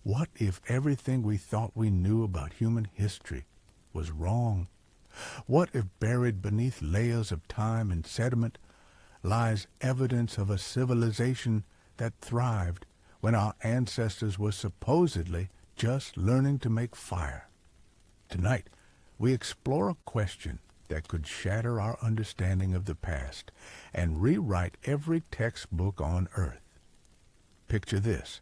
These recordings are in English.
What if everything we thought we knew about human history was wrong? What if buried beneath layers of time and sediment lies evidence of a civilization that thrived when our ancestors were supposedly just learning to make fire? Tonight, we explore a question that could shatter our understanding of the past and rewrite every textbook on Earth. Picture this.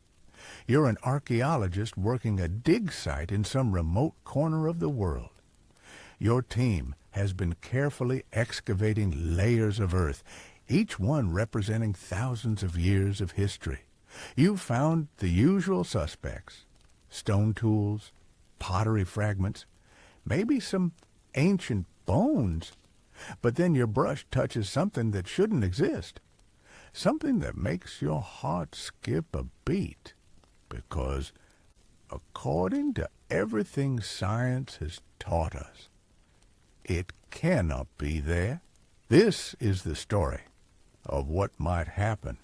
You're an archaeologist working a dig site in some remote corner of the world. Your team has been carefully excavating layers of earth, each one representing thousands of years of history. You've found the usual suspects: stone tools, pottery fragments, maybe some ancient bones. But then your brush touches something that shouldn't exist, something that makes your heart skip a beat. Because, according to everything science has taught us, it cannot be there. This is the story of what might happen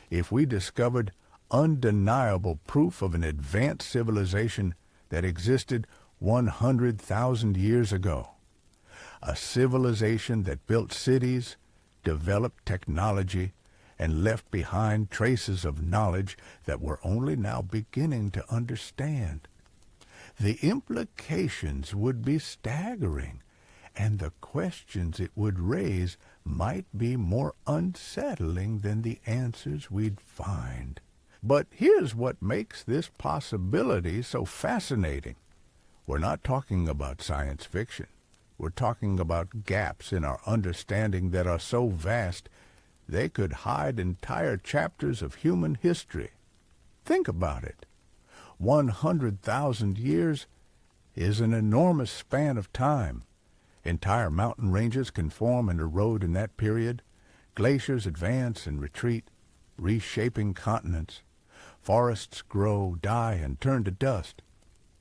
if we discovered undeniable proof of an advanced civilization that existed 100,000 years ago. A civilization that built cities, developed technology, and left behind traces of knowledge that we're only now beginning to understand. The implications would be staggering, and the questions it would raise might be more unsettling than the answers we'd find. But here's what makes this possibility so fascinating. We're not talking about science fiction. We're talking about gaps in our understanding that are so vast they could hide entire chapters of human history. Think about it. 100,000 years is an enormous span of time. Entire mountain ranges can form and erode in that period. Glaciers advance and retreat, reshaping continents. Forests grow, die, and turn to dust.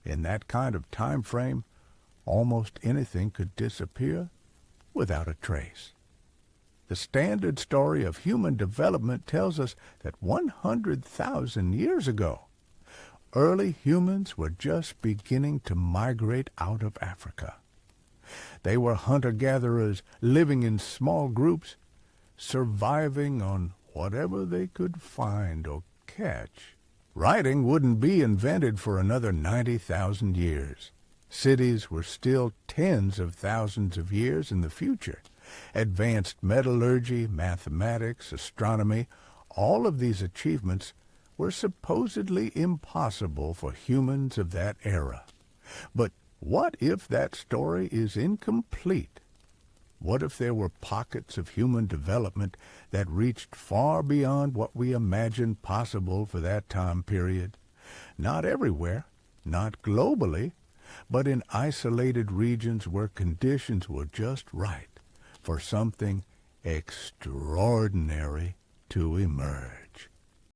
In that kind of time frame, almost anything could disappear without a trace. The standard story of human development tells us that 100,000 years ago, early humans were just beginning to migrate out of Africa. They were hunter-gatherers living in small groups, surviving on whatever they could find or catch. Writing wouldn't be invented for another 90,000 years. Cities were still tens of thousands of years in the future. Advanced metallurgy, mathematics, astronomy, all of these achievements were supposedly impossible for humans of that era. But what if that story is incomplete? What if there were pockets of human development that reached far beyond what we imagined possible for that time period? Not everywhere, not globally, but in isolated regions where conditions were just right for something extraordinary to emerge.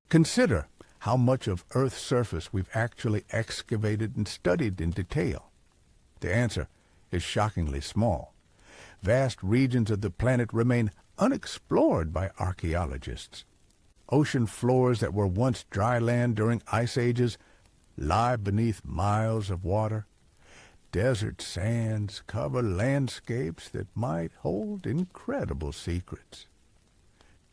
Consider how much of Earth's surface we've actually excavated and studied in detail. The answer is shockingly small. Vast regions of the planet remain unexplored by archaeologists. Ocean floors that were once dry land during ice ages lie beneath miles of water. Desert sands cover landscapes that might hold incredible secrets.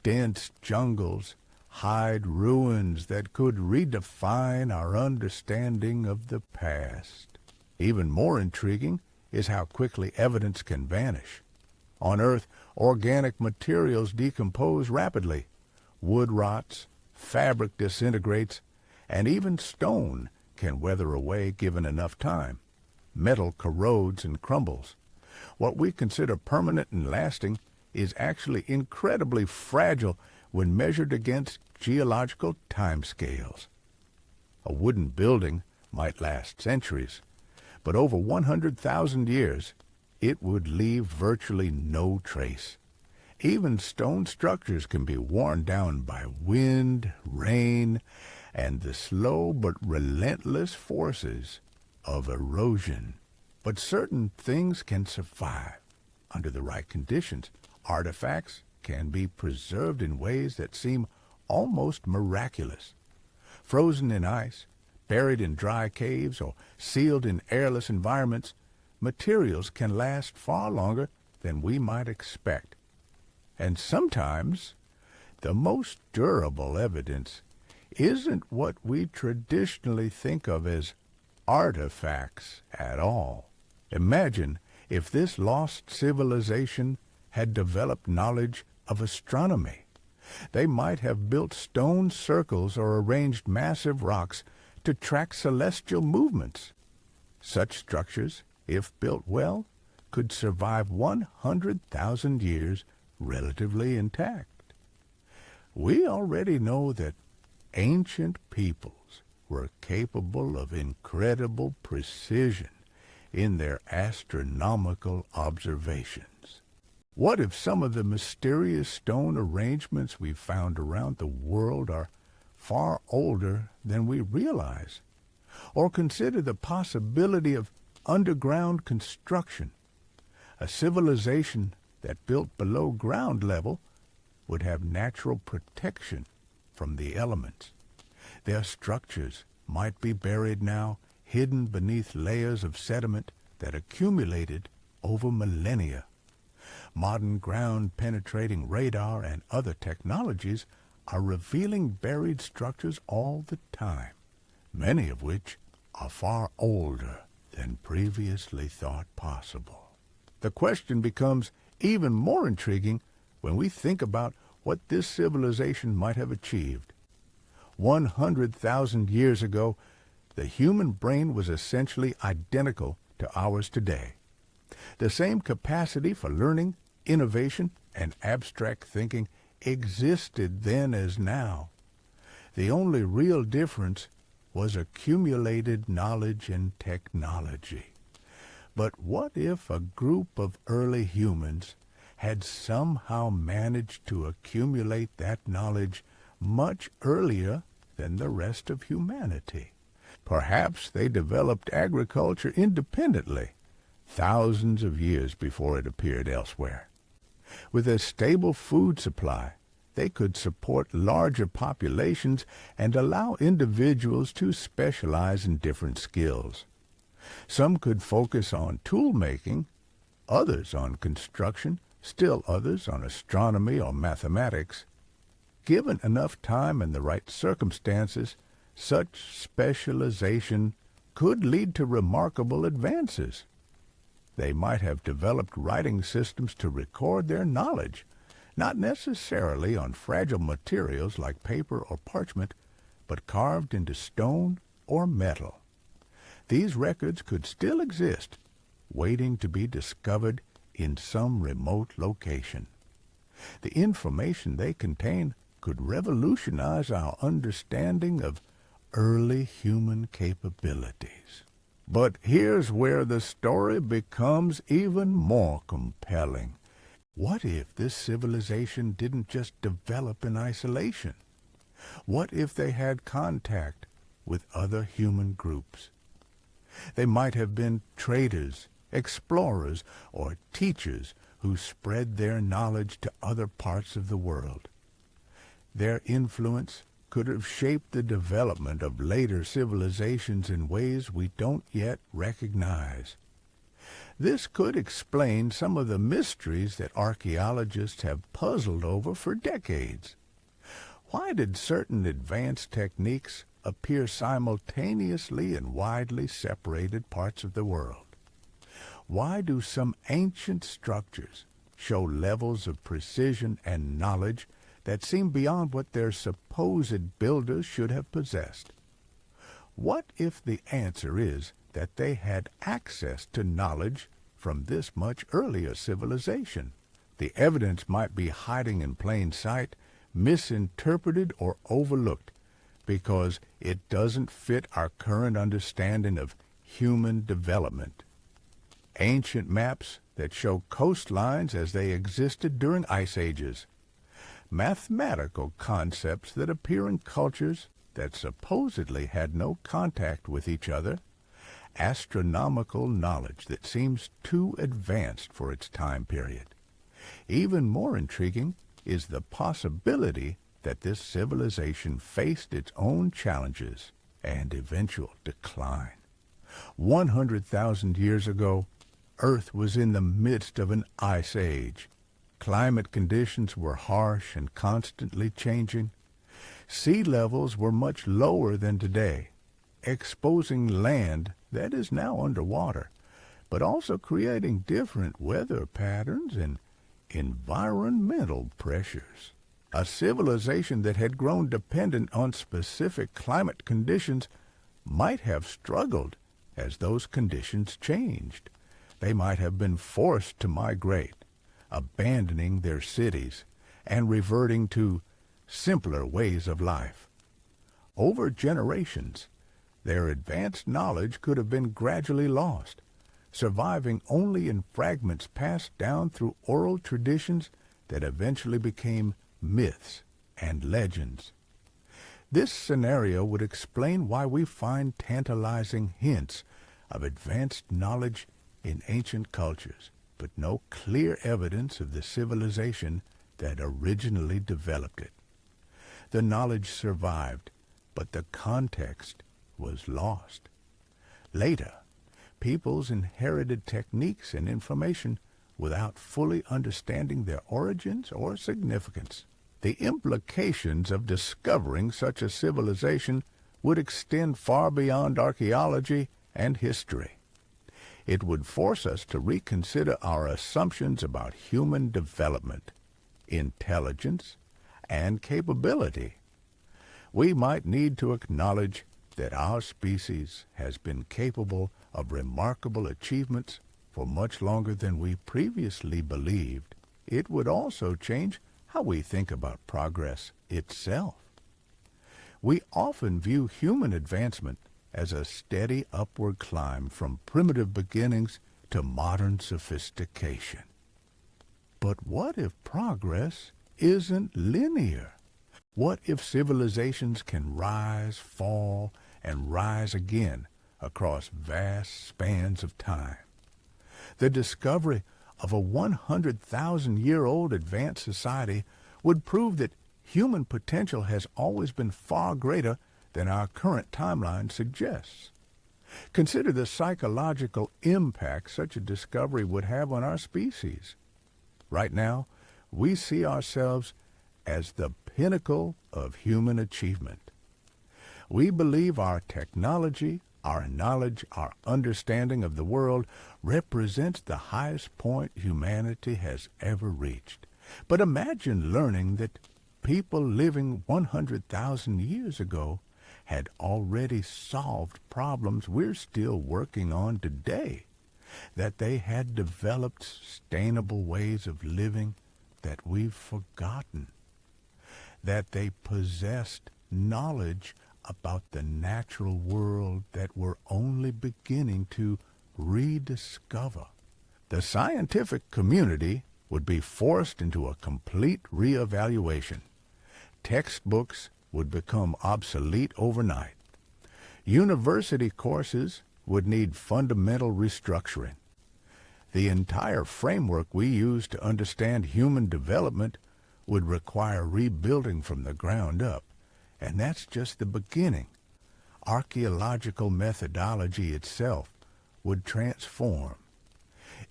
Dense jungles hide ruins that could redefine our understanding of the past. Even more intriguing is how quickly evidence can vanish. On Earth, organic materials decompose rapidly. Wood rots, fabric disintegrates, and even stone can weather away given enough time. Metal corrodes and crumbles. What we consider permanent and lasting is actually incredibly fragile when measured against geological timescales. A wooden building might last centuries, but over 100,000 years, it would leave virtually no trace. Even stone structures can be worn down by wind, rain, and the slow but relentless forces of erosion. But certain things can survive under the right conditions. Artifacts can be preserved in ways that seem almost miraculous. Frozen in ice, Buried in dry caves or sealed in airless environments, materials can last far longer than we might expect. And sometimes, the most durable evidence isn't what we traditionally think of as artifacts at all. Imagine if this lost civilization had developed knowledge of astronomy. They might have built stone circles or arranged massive rocks to track celestial movements. Such structures, if built well, could survive 100,000 years relatively intact. We already know that ancient peoples were capable of incredible precision in their astronomical observations. What if some of the mysterious stone arrangements we've found around the world are far older than we realize? Or consider the possibility of underground construction. A civilization that built below ground level would have natural protection from the elements. Their structures might be buried now, hidden beneath layers of sediment that accumulated over millennia. Modern ground-penetrating radar and other technologies are revealing buried structures all the time, many of which are far older than previously thought possible. The question becomes even more intriguing when we think about what this civilization might have achieved. 100,000 years ago, the human brain was essentially identical to ours today. The same capacity for learning, innovation, and abstract thinking existed then as now. The only real difference was accumulated knowledge and technology. But what if a group of early humans had somehow managed to accumulate that knowledge much earlier than the rest of humanity? Perhaps they developed agriculture independently, thousands of years before it appeared elsewhere. With a stable food supply, they could support larger populations and allow individuals to specialize in different skills. Some could focus on tool-making, others on construction, still others on astronomy or mathematics. Given enough time and the right circumstances, such specialization could lead to remarkable advances. They might have developed writing systems to record their knowledge, not necessarily on fragile materials like paper or parchment, but carved into stone or metal. These records could still exist, waiting to be discovered in some remote location. The information they contain could revolutionize our understanding of early human capabilities. But here's where the story becomes even more compelling. What if this civilization didn't just develop in isolation? What if they had contact with other human groups? They might have been traders, explorers, or teachers who spread their knowledge to other parts of the world. Their influence could have shaped the development of later civilizations in ways we don't yet recognize. This could explain some of the mysteries that archaeologists have puzzled over for decades. Why did certain advanced techniques appear simultaneously in widely separated parts of the world? Why do some ancient structures show levels of precision and knowledge that seem beyond what their supposed builders should have possessed? What if the answer is that they had access to knowledge from this much earlier civilization? The evidence might be hiding in plain sight, misinterpreted or overlooked, because it doesn't fit our current understanding of human development. Ancient maps that show coastlines as they existed during ice ages. Mathematical concepts that appear in cultures that supposedly had no contact with each other. Astronomical knowledge that seems too advanced for its time period. Even more intriguing is the possibility that this civilization faced its own challenges and eventual decline. 100,000 years ago, Earth was in the midst of an ice age. Climate conditions were harsh and constantly changing. Sea levels were much lower than today, exposing land that is now underwater, but also creating different weather patterns and environmental pressures. A civilization that had grown dependent on specific climate conditions might have struggled as those conditions changed. They might have been forced to migrate, abandoning their cities and reverting to simpler ways of life. Over generations, their advanced knowledge could have been gradually lost, surviving only in fragments passed down through oral traditions that eventually became myths and legends. This scenario would explain why we find tantalizing hints of advanced knowledge in ancient cultures, but no clear evidence of the civilization that originally developed it. The knowledge survived, but the context was lost. Later, peoples inherited techniques and information without fully understanding their origins or significance. The implications of discovering such a civilization would extend far beyond archaeology and history. It would force us to reconsider our assumptions about human development, intelligence, and capability. We might need to acknowledge that our species has been capable of remarkable achievements for much longer than we previously believed. It would also change how we think about progress itself. We often view human advancement as a steady upward climb from primitive beginnings to modern sophistication. But what if progress isn't linear? What if civilizations can rise, fall, and rise again across vast spans of time? The discovery of a 100,000-year-old advanced society would prove that human potential has always been far greater than our current timeline suggests. Consider the psychological impact such a discovery would have on our species. Right now, we see ourselves as the pinnacle of human achievement. We believe our technology, our knowledge, our understanding of the world represents the highest point humanity has ever reached. But imagine learning that people living 100,000 years ago had already solved problems we're still working on today, that they had developed sustainable ways of living that we've forgotten, that they possessed knowledge about the natural world that we're only beginning to rediscover. The scientific community would be forced into a complete reevaluation. Textbooks would become obsolete overnight. University courses would need fundamental restructuring. The entire framework we use to understand human development would require rebuilding from the ground up, and that's just the beginning. Archaeological methodology itself would transform.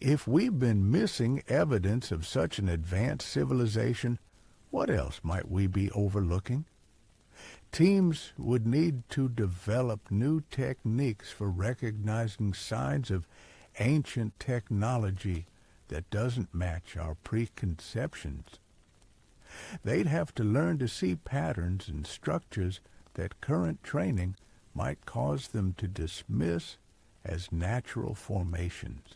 If we've been missing evidence of such an advanced civilization, what else might we be overlooking? Teams would need to develop new techniques for recognizing signs of ancient technology that doesn't match our preconceptions. They'd have to learn to see patterns and structures that current training might cause them to dismiss as natural formations.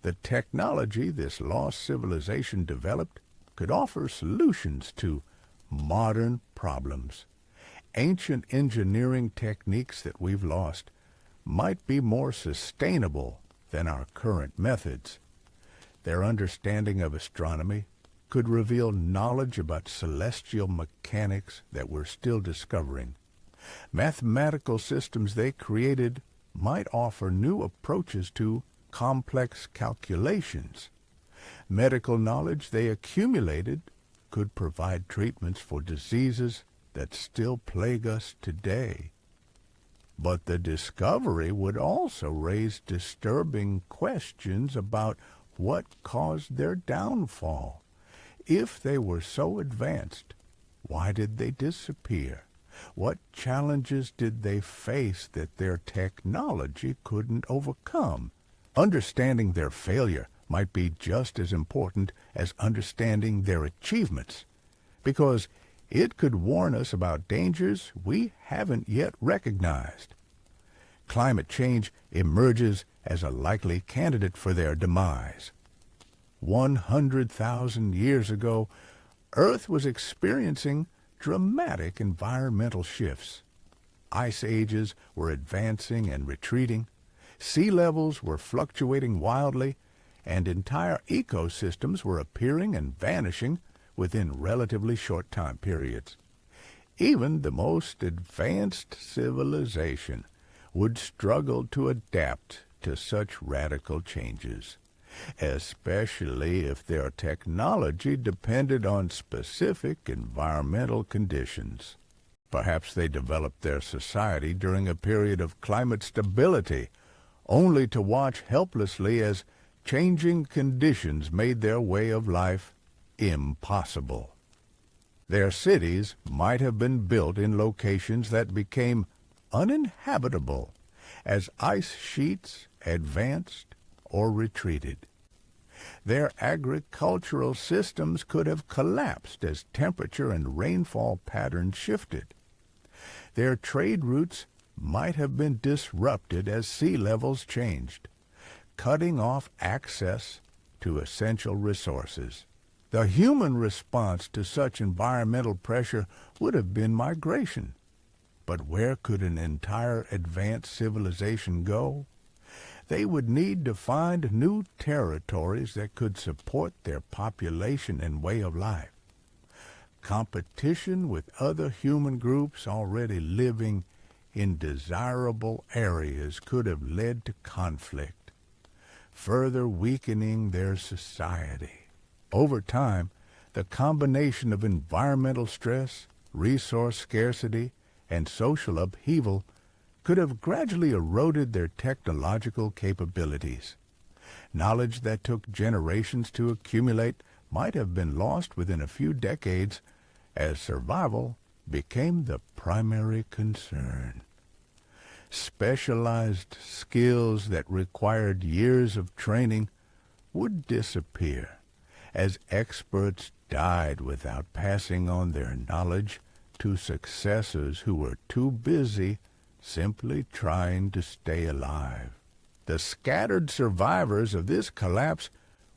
The technology this lost civilization developed could offer solutions to modern problems. Ancient engineering techniques that we've lost might be more sustainable than our current methods. Their understanding of astronomy could reveal knowledge about celestial mechanics that we're still discovering. Mathematical systems they created might offer new approaches to complex calculations. Medical knowledge they accumulated could provide treatments for diseases that still plague us today. But the discovery would also raise disturbing questions about what caused their downfall. If they were so advanced, why did they disappear? What challenges did they face that their technology couldn't overcome? Understanding their failure might be just as important as understanding their achievements, because it could warn us about dangers we haven't yet recognized. Climate change emerges as a likely candidate for their demise. 100,000 years ago, Earth was experiencing dramatic environmental shifts. Ice ages were advancing and retreating, sea levels were fluctuating wildly, and entire ecosystems were appearing and vanishing within relatively short time periods. Even the most advanced civilization would struggle to adapt to such radical changes, especially if their technology depended on specific environmental conditions. Perhaps they developed their society during a period of climate stability, only to watch helplessly as changing conditions made their way of life impossible. Their cities might have been built in locations that became uninhabitable as ice sheets advanced or retreated. Their agricultural systems could have collapsed as temperature and rainfall patterns shifted. Their trade routes might have been disrupted as sea levels changed, cutting off access to essential resources. The human response to such environmental pressure would have been migration. But where could an entire advanced civilization go? They would need to find new territories that could support their population and way of life. Competition with other human groups already living in desirable areas could have led to conflict, further weakening their society. Over time, the combination of environmental stress, resource scarcity, and social upheaval could have gradually eroded their technological capabilities. Knowledge that took generations to accumulate might have been lost within a few decades as survival became the primary concern. Specialized skills that required years of training would disappear as experts died without passing on their knowledge to successors who were too busy simply trying to stay alive. The scattered survivors of this collapse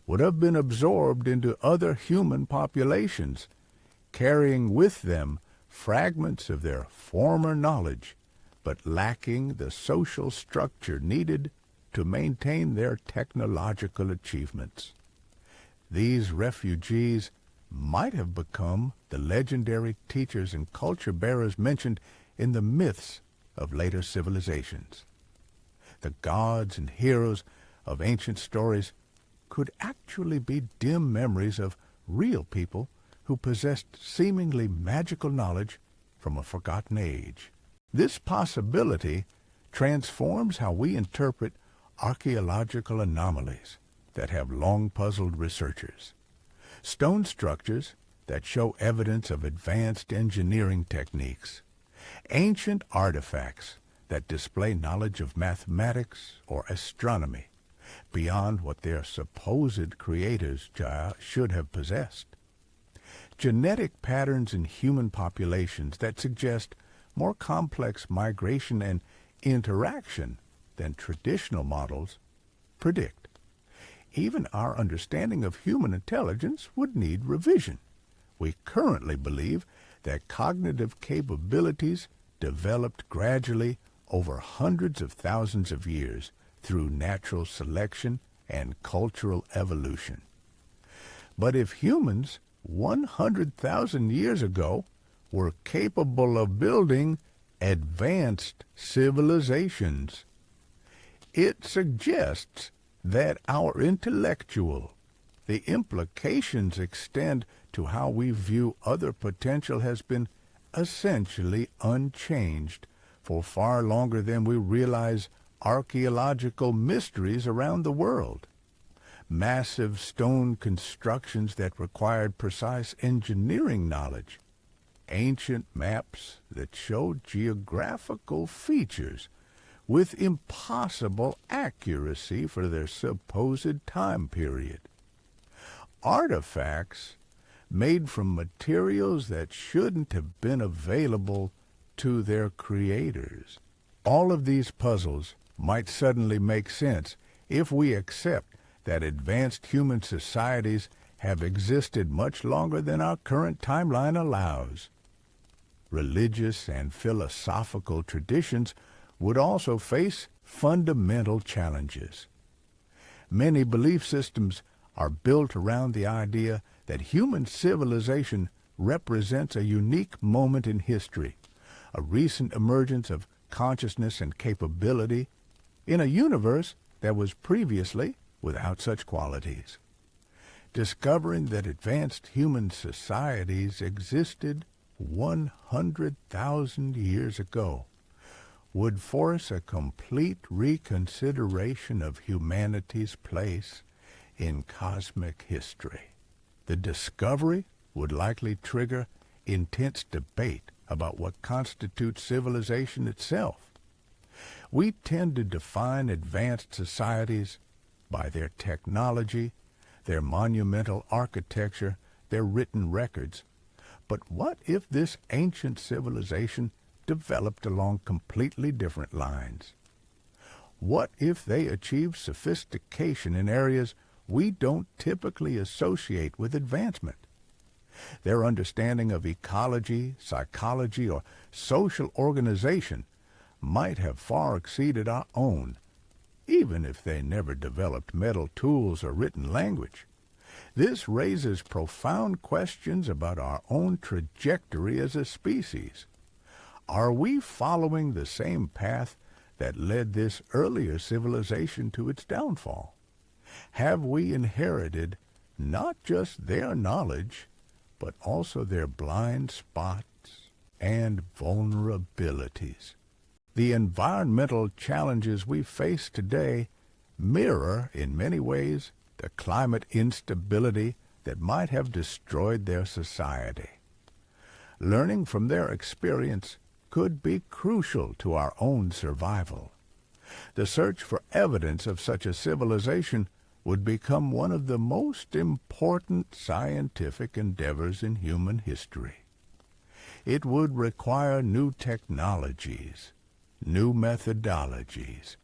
would have been absorbed into other human populations, carrying with them fragments of their former knowledge, but lacking the social structure needed to maintain their technological achievements. These refugees might have become the legendary teachers and culture bearers mentioned in the myths of later civilizations. The gods and heroes of ancient stories could actually be dim memories of real people who possessed seemingly magical knowledge from a forgotten age. This possibility transforms how we interpret archaeological anomalies that have long puzzled researchers. Stone structures that show evidence of advanced engineering techniques. Ancient artifacts that display knowledge of mathematics or astronomy beyond what their supposed creators should have possessed. Genetic patterns in human populations that suggest more complex migration and interaction than traditional models predict. Even our understanding of human intelligence would need revision. We currently believe that cognitive capabilities developed gradually over hundreds of thousands of years through natural selection and cultural evolution. But if humans 100,000 years ago were capable of building advanced civilizations, it suggests that our the implications extend to how we view other potential has been essentially unchanged for far longer than we realize archaeological mysteries around the world. Massive stone constructions that required precise engineering knowledge, ancient maps that showed geographical features with impossible accuracy for their supposed time period. Artifacts made from materials that shouldn't have been available to their creators. All of these puzzles might suddenly make sense if we accept that advanced human societies have existed much longer than our current timeline allows. Religious and philosophical traditions would also face fundamental challenges. Many belief systems are built around the idea that human civilization represents a unique moment in history, a recent emergence of consciousness and capability in a universe that was previously without such qualities. Discovering that advanced human societies existed 100,000 years ago would force a complete reconsideration of humanity's place in cosmic history. The discovery would likely trigger intense debate about what constitutes civilization itself. We tend to define advanced societies by their technology, their monumental architecture, their written records. But what if this ancient civilization developed along completely different lines? What if they achieved sophistication in areas we don't typically associate with advancement? Their understanding of ecology, psychology, or social organization might have far exceeded our own, even if they never developed metal tools or written language. This raises profound questions about our own trajectory as a species. Are we following the same path that led this earlier civilization to its downfall? Have we inherited not just their knowledge, but also their blind spots and vulnerabilities? The environmental challenges we face today mirror, in many ways, the climate instability that might have destroyed their society. Learning from their experience could be crucial to our own survival. The search for evidence of such a civilization would become one of the most important scientific endeavors in human history. It would require new technologies, new methodologies,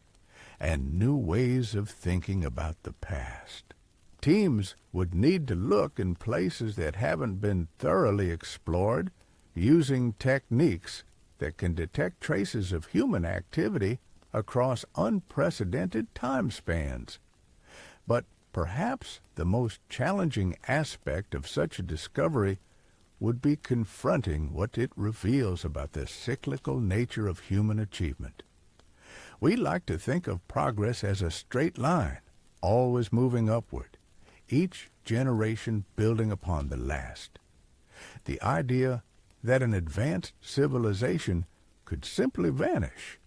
and new ways of thinking about the past. Teams would need to look in places that haven't been thoroughly explored, using techniques that can detect traces of human activity across unprecedented time spans. But perhaps the most challenging aspect of such a discovery would be confronting what it reveals about the cyclical nature of human achievement. We like to think of progress as a straight line, always moving upward, each generation building upon the last. The idea that an advanced civilization could simply vanish,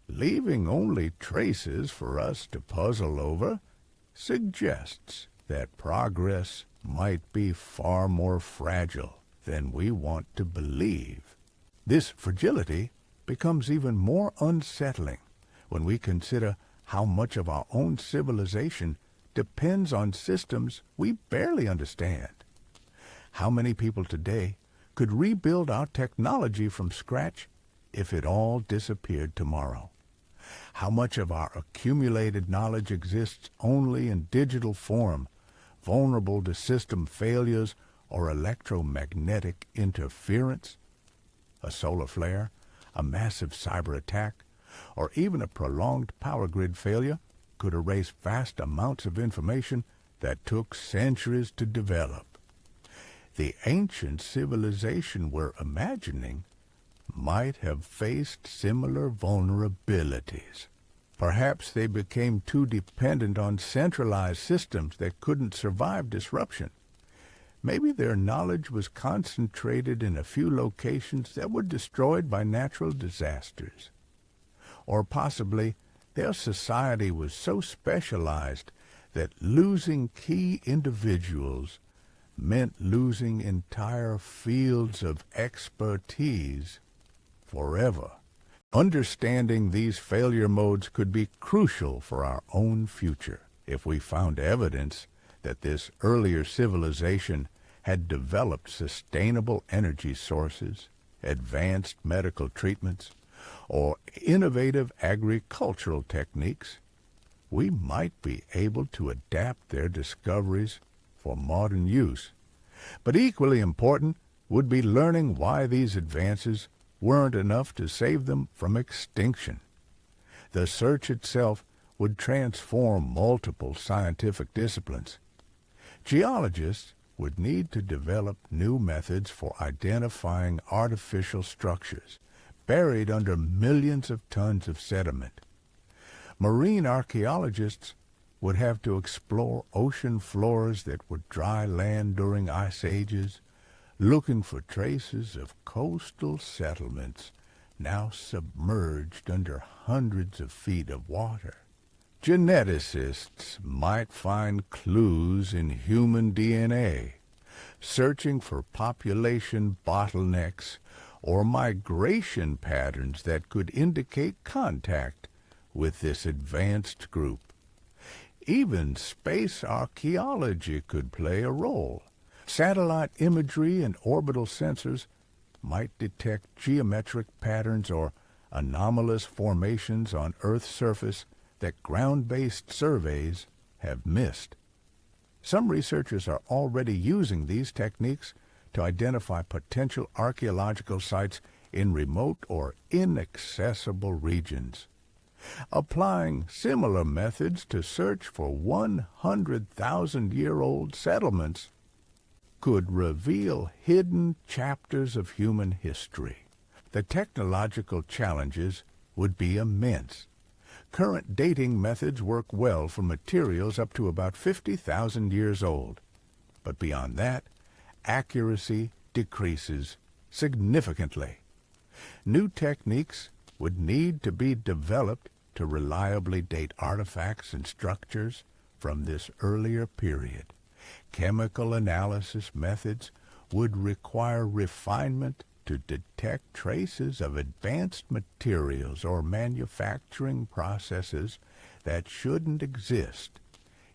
leaving only traces for us to puzzle over, suggests that progress might be far more fragile than we want to believe. This fragility becomes even more unsettling when we consider how much of our own civilization depends on systems we barely understand. How many people today could rebuild our technology from scratch if it all disappeared tomorrow? How much of our accumulated knowledge exists only in digital form, vulnerable to system failures or electromagnetic interference? A solar flare, a massive cyber attack, or even a prolonged power grid failure could erase vast amounts of information that took centuries to develop. The ancient civilization we're imagining might have faced similar vulnerabilities. Perhaps they became too dependent on centralized systems that couldn't survive disruption. Maybe their knowledge was concentrated in a few locations that were destroyed by natural disasters. Or possibly their society was so specialized that losing key individuals meant losing entire fields of expertise forever. Understanding these failure modes could be crucial for our own future if we found evidence that this earlier civilization had developed sustainable energy sources, advanced medical treatments, or innovative agricultural techniques. We might be able to adapt their discoveries for modern use. But equally important would be learning why these advances weren't enough to save them from extinction. The search itself would transform multiple scientific disciplines. Geologists would need to develop new methods for identifying artificial structures buried under millions of tons of sediment. Marine archaeologists would have to explore ocean floors that were dry land during ice ages, looking for traces of coastal settlements now submerged under hundreds of feet of water. Geneticists might find clues in human DNA, searching for population bottlenecks or migration patterns that could indicate contact with this advanced group. Even space archaeology could play a role. Satellite imagery and orbital sensors might detect geometric patterns or anomalous formations on Earth's surface that ground-based surveys have missed. Some researchers are already using these techniques to identify potential archaeological sites in remote or inaccessible regions. Applying similar methods to search for 100,000-year-old settlements could reveal hidden chapters of human history. The technological challenges would be immense. Current dating methods work well for materials up to about 50,000 years old. But beyond that, accuracy decreases significantly. New techniques would need to be developed to reliably date artifacts and structures from this earlier period. Chemical analysis methods would require refinement to detect traces of advanced materials or manufacturing processes that shouldn't exist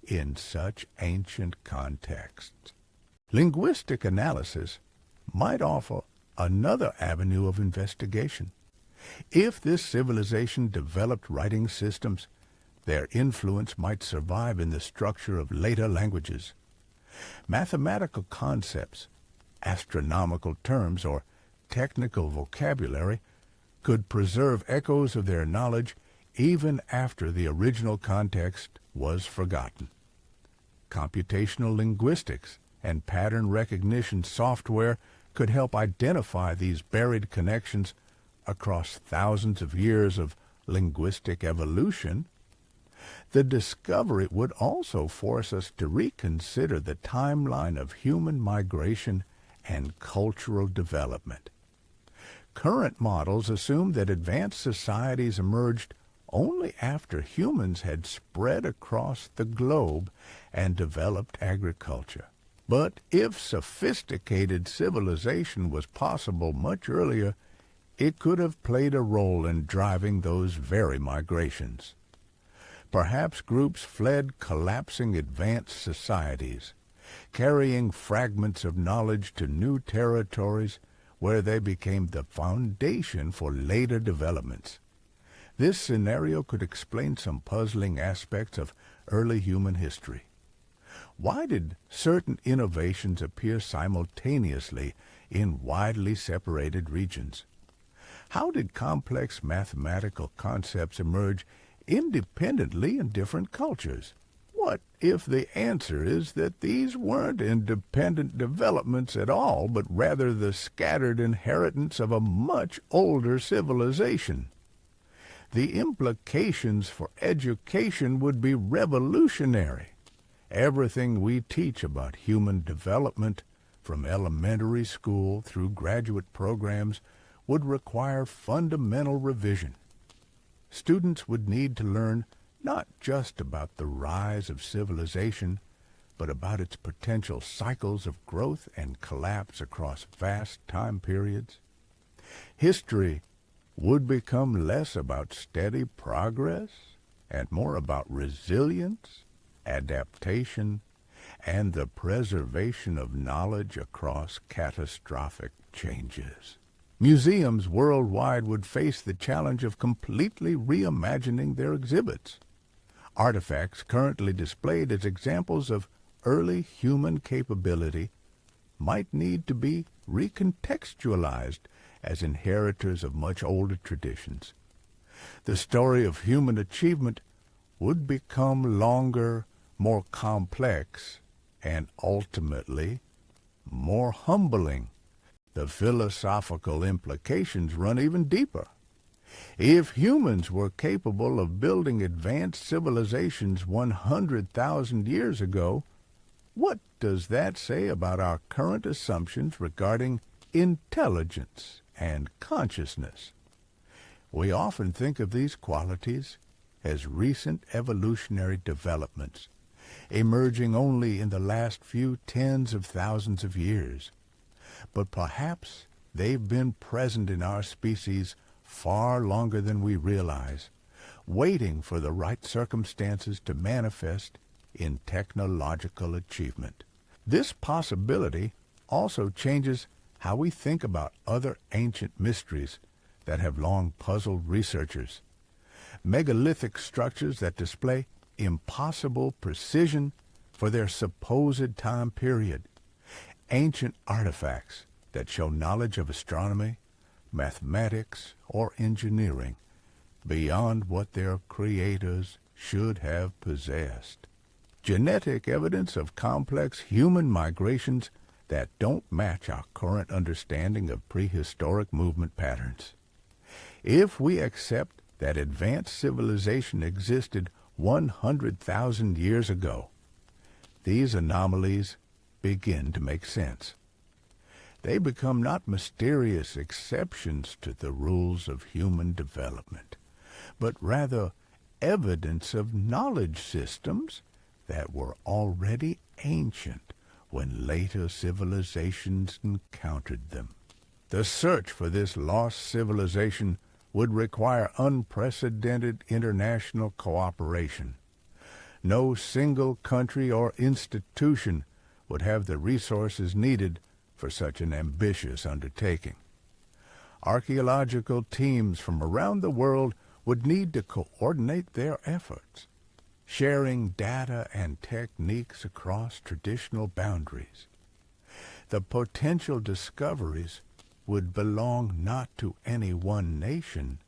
in such ancient contexts. Linguistic analysis might offer another avenue of investigation. If this civilization developed writing systems, their influence might survive in the structure of later languages. Mathematical concepts, astronomical terms, or technical vocabulary could preserve echoes of their knowledge even after the original context was forgotten. Computational linguistics and pattern recognition software could help identify these buried connections across thousands of years of linguistic evolution. The discovery would also force us to reconsider the timeline of human migration and cultural development. Current models assume that advanced societies emerged only after humans had spread across the globe and developed agriculture. But if sophisticated civilization was possible much earlier, it could have played a role in driving those very migrations. Perhaps groups fled collapsing advanced societies, carrying fragments of knowledge to new territories where they became the foundation for later developments. This scenario could explain some puzzling aspects of early human history. Why did certain innovations appear simultaneously in widely separated regions? How did complex mathematical concepts emerge independently in different cultures? What if the answer is that these weren't independent developments at all, but rather the scattered inheritance of a much older civilization? The implications for education would be revolutionary. Everything we teach about human development from elementary school through graduate programs would require fundamental revision. Students would need to learn not just about the rise of civilization, but about its potential cycles of growth and collapse across vast time periods. History would become less about steady progress and more about resilience, adaptation, and the preservation of knowledge across catastrophic changes. Museums worldwide would face the challenge of completely reimagining their exhibits. Artifacts currently displayed as examples of early human capability might need to be recontextualized as inheritors of much older traditions. The story of human achievement would become longer, more complex, and ultimately more humbling. The philosophical implications run even deeper. If humans were capable of building advanced civilizations 100,000 years ago, what does that say about our current assumptions regarding intelligence and consciousness? We often think of these qualities as recent evolutionary developments, emerging only in the last few tens of thousands of years. But perhaps they've been present in our species far longer than we realize, waiting for the right circumstances to manifest in technological achievement. This possibility also changes how we think about other ancient mysteries that have long puzzled researchers. Megalithic structures that display impossible precision for their supposed time period. Ancient artifacts that show knowledge of astronomy, mathematics, or engineering beyond what their creators should have possessed. Genetic evidence of complex human migrations that don't match our current understanding of prehistoric movement patterns. If we accept that advanced civilization existed 100,000 years ago, these anomalies begin to make sense. They become not mysterious exceptions to the rules of human development, but rather evidence of knowledge systems that were already ancient when later civilizations encountered them. The search for this lost civilization would require unprecedented international cooperation. No single country or institution would have the resources needed for such an ambitious undertaking. Archaeological teams from around the world would need to coordinate their efforts, sharing data and techniques across traditional boundaries. The potential discoveries would belong not to any one nation,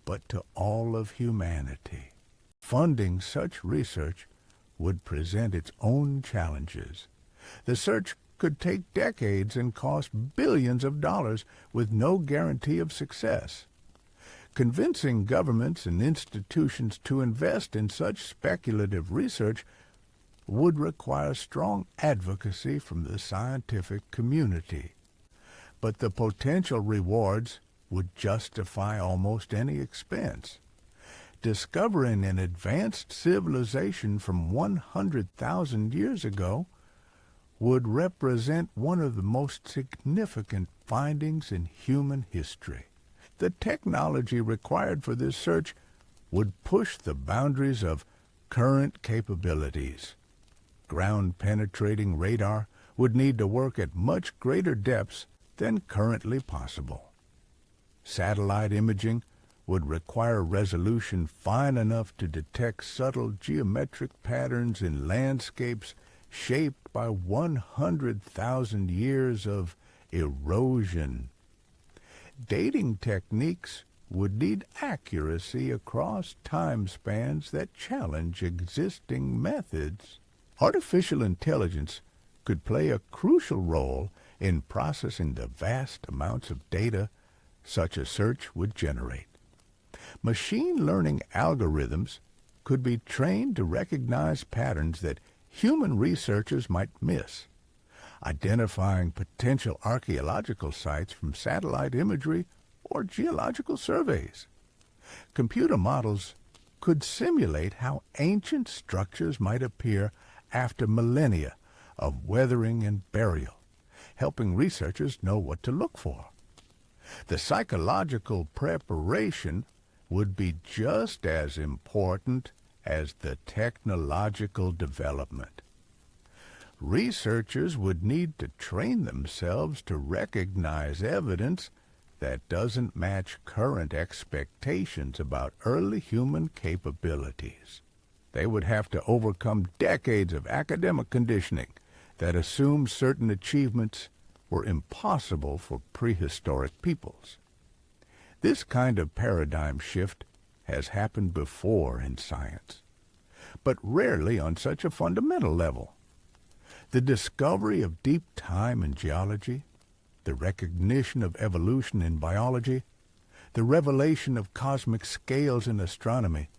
but to all of humanity. Funding such research would present its own challenges. The search could take decades and cost billions of dollars with no guarantee of success. Convincing governments and institutions to invest in such speculative research would require strong advocacy from the scientific community. But the potential rewards would justify almost any expense. Discovering an advanced civilization from 100,000 years ago would represent one of the most significant findings in human history. The technology required for this search would push the boundaries of current capabilities. Ground-penetrating radar would need to work at much greater depths than currently possible. Satellite imaging would require resolution fine enough to detect subtle geometric patterns in landscapes shaped by 100,000 years of erosion. Dating techniques would need accuracy across time spans that challenge existing methods. Artificial intelligence could play a crucial role in processing the vast amounts of data such a search would generate. Machine learning algorithms could be trained to recognize patterns that human researchers might miss. identifying potential archaeological sites from satellite imagery or geological surveys. Computer models could simulate how ancient structures might appear after millennia of weathering and burial, helping researchers know what to look for. The psychological preparation would be just as important as the technological development. Researchers would need to train themselves to recognize evidence that doesn't match current expectations about early human capabilities. They would have to overcome decades of academic conditioning that assumed certain achievements were impossible for prehistoric peoples. This kind of paradigm shift has happened before in science, but rarely on such a fundamental level. The discovery of deep time in geology, the recognition of evolution in biology, the revelation of cosmic scales in astronomy,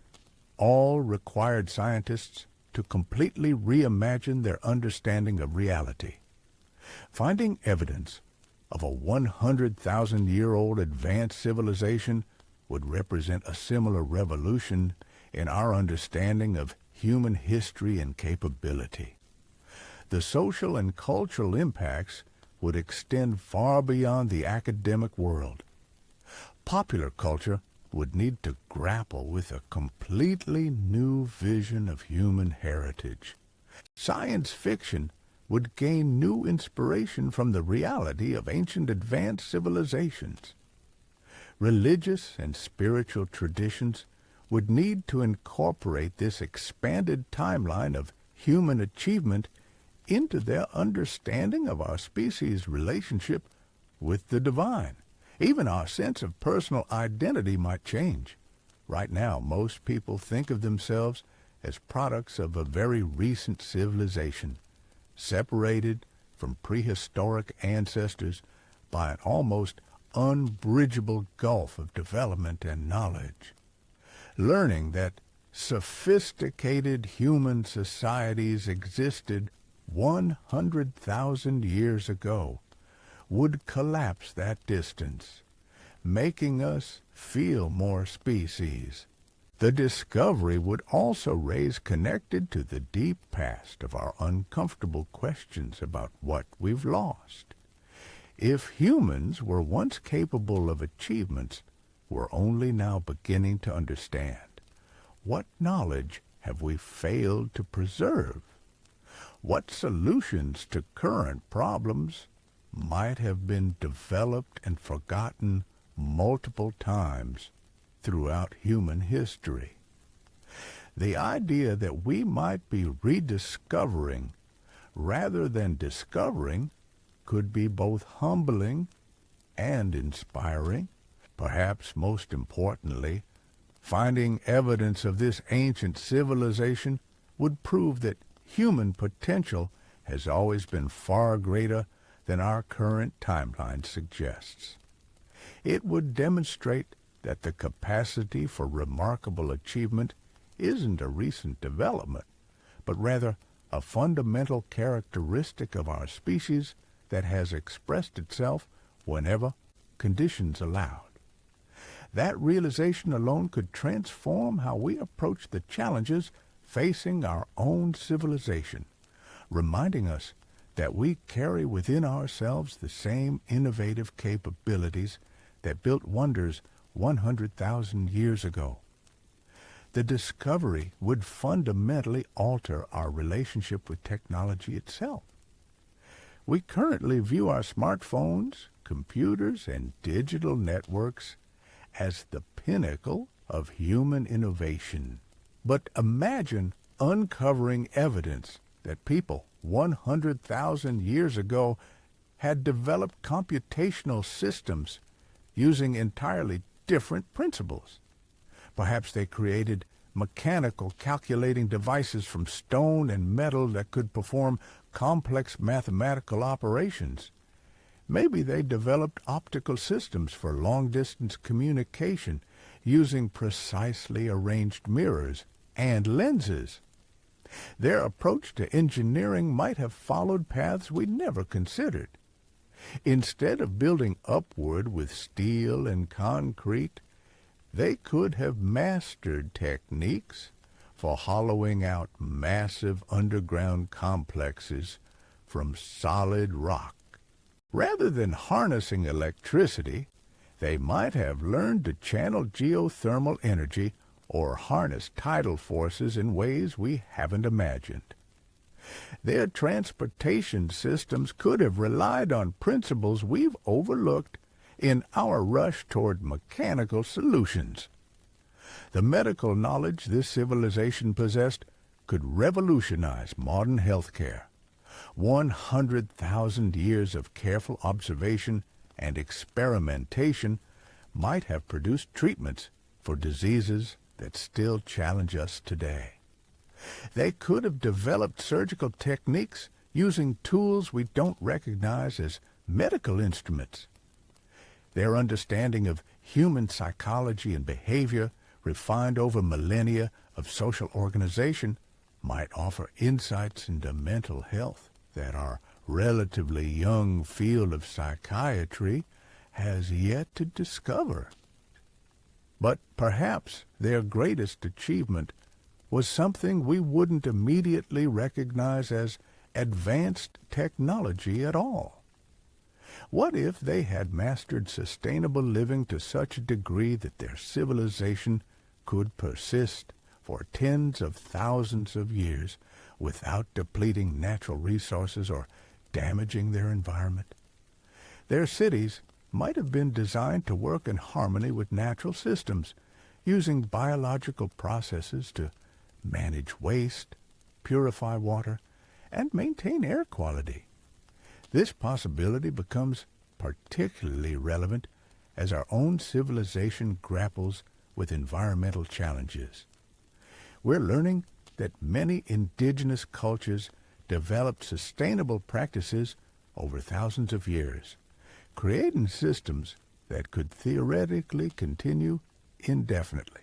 all required scientists to completely reimagine their understanding of reality. Finding evidence of a 100,000-year-old advanced civilization would represent a similar revolution in our understanding of human history and capability. The social and cultural impacts would extend far beyond the academic world. Popular culture would need to grapple with a completely new vision of human heritage. Science fiction would gain new inspiration from the reality of ancient advanced civilizations. Religious and spiritual traditions would need to incorporate this expanded timeline of human achievement into their understanding of our species' relationship with the divine. Even our sense of personal identity might change. Right now, most people think of themselves as products of a very recent civilization, separated from prehistoric ancestors by an almost unbridgeable gulf of development and knowledge. Learning that sophisticated human societies existed 100,000 years ago would collapse that distance, making us feel more species. The discovery would also raise connected to the deep past of our uncomfortable questions about what we've lost. If humans were once capable of achievements we're only now beginning to understand, what knowledge have we failed to preserve? What solutions to current problems might have been developed and forgotten multiple times throughout human history? The idea that we might be rediscovering rather than discovering could be both humbling and inspiring. Perhaps most importantly, finding evidence of this ancient civilization would prove that human potential has always been far greater than our current timeline suggests. It would demonstrate that the capacity for remarkable achievement isn't a recent development, but rather a fundamental characteristic of our species that has expressed itself whenever conditions allowed. That realization alone could transform how we approach the challenges facing our own civilization, reminding us that we carry within ourselves the same innovative capabilities that built wonders 100,000 years ago. The discovery would fundamentally alter our relationship with technology itself. We currently view our smartphones, computers, and digital networks as the pinnacle of human innovation. But imagine uncovering evidence that people 100,000 years ago had developed computational systems using entirely different principles. Perhaps they created mechanical calculating devices from stone and metal that could perform complex mathematical operations. Maybe they developed optical systems for long-distance communication using precisely arranged mirrors and lenses. Their approach to engineering might have followed paths we never considered. Instead of building upward with steel and concrete, they could have mastered techniques for hollowing out massive underground complexes from solid rock. Rather than harnessing electricity, they might have learned to channel geothermal energy or harness tidal forces in ways we haven't imagined. Their transportation systems could have relied on principles we've overlooked in our rush toward mechanical solutions. The medical knowledge this civilization possessed could revolutionize modern healthcare. 100,000 years of careful observation and experimentation might have produced treatments for diseases that still challenge us today. They could have developed surgical techniques using tools we don't recognize as medical instruments. Their understanding of human psychology and behavior, refined over millennia of social organization, might offer insights into mental health that our relatively young field of psychiatry has yet to discover. But perhaps their greatest achievement was something we wouldn't immediately recognize as advanced technology at all. What if they had mastered sustainable living to such a degree that their civilization could persist for tens of thousands of years without depleting natural resources or damaging their environment? Their cities might have been designed to work in harmony with natural systems, using biological processes to manage waste, purify water, and maintain air quality. This possibility becomes particularly relevant as our own civilization grapples with environmental challenges. We're learning that many indigenous cultures developed sustainable practices over thousands of years, creating systems that could theoretically continue indefinitely.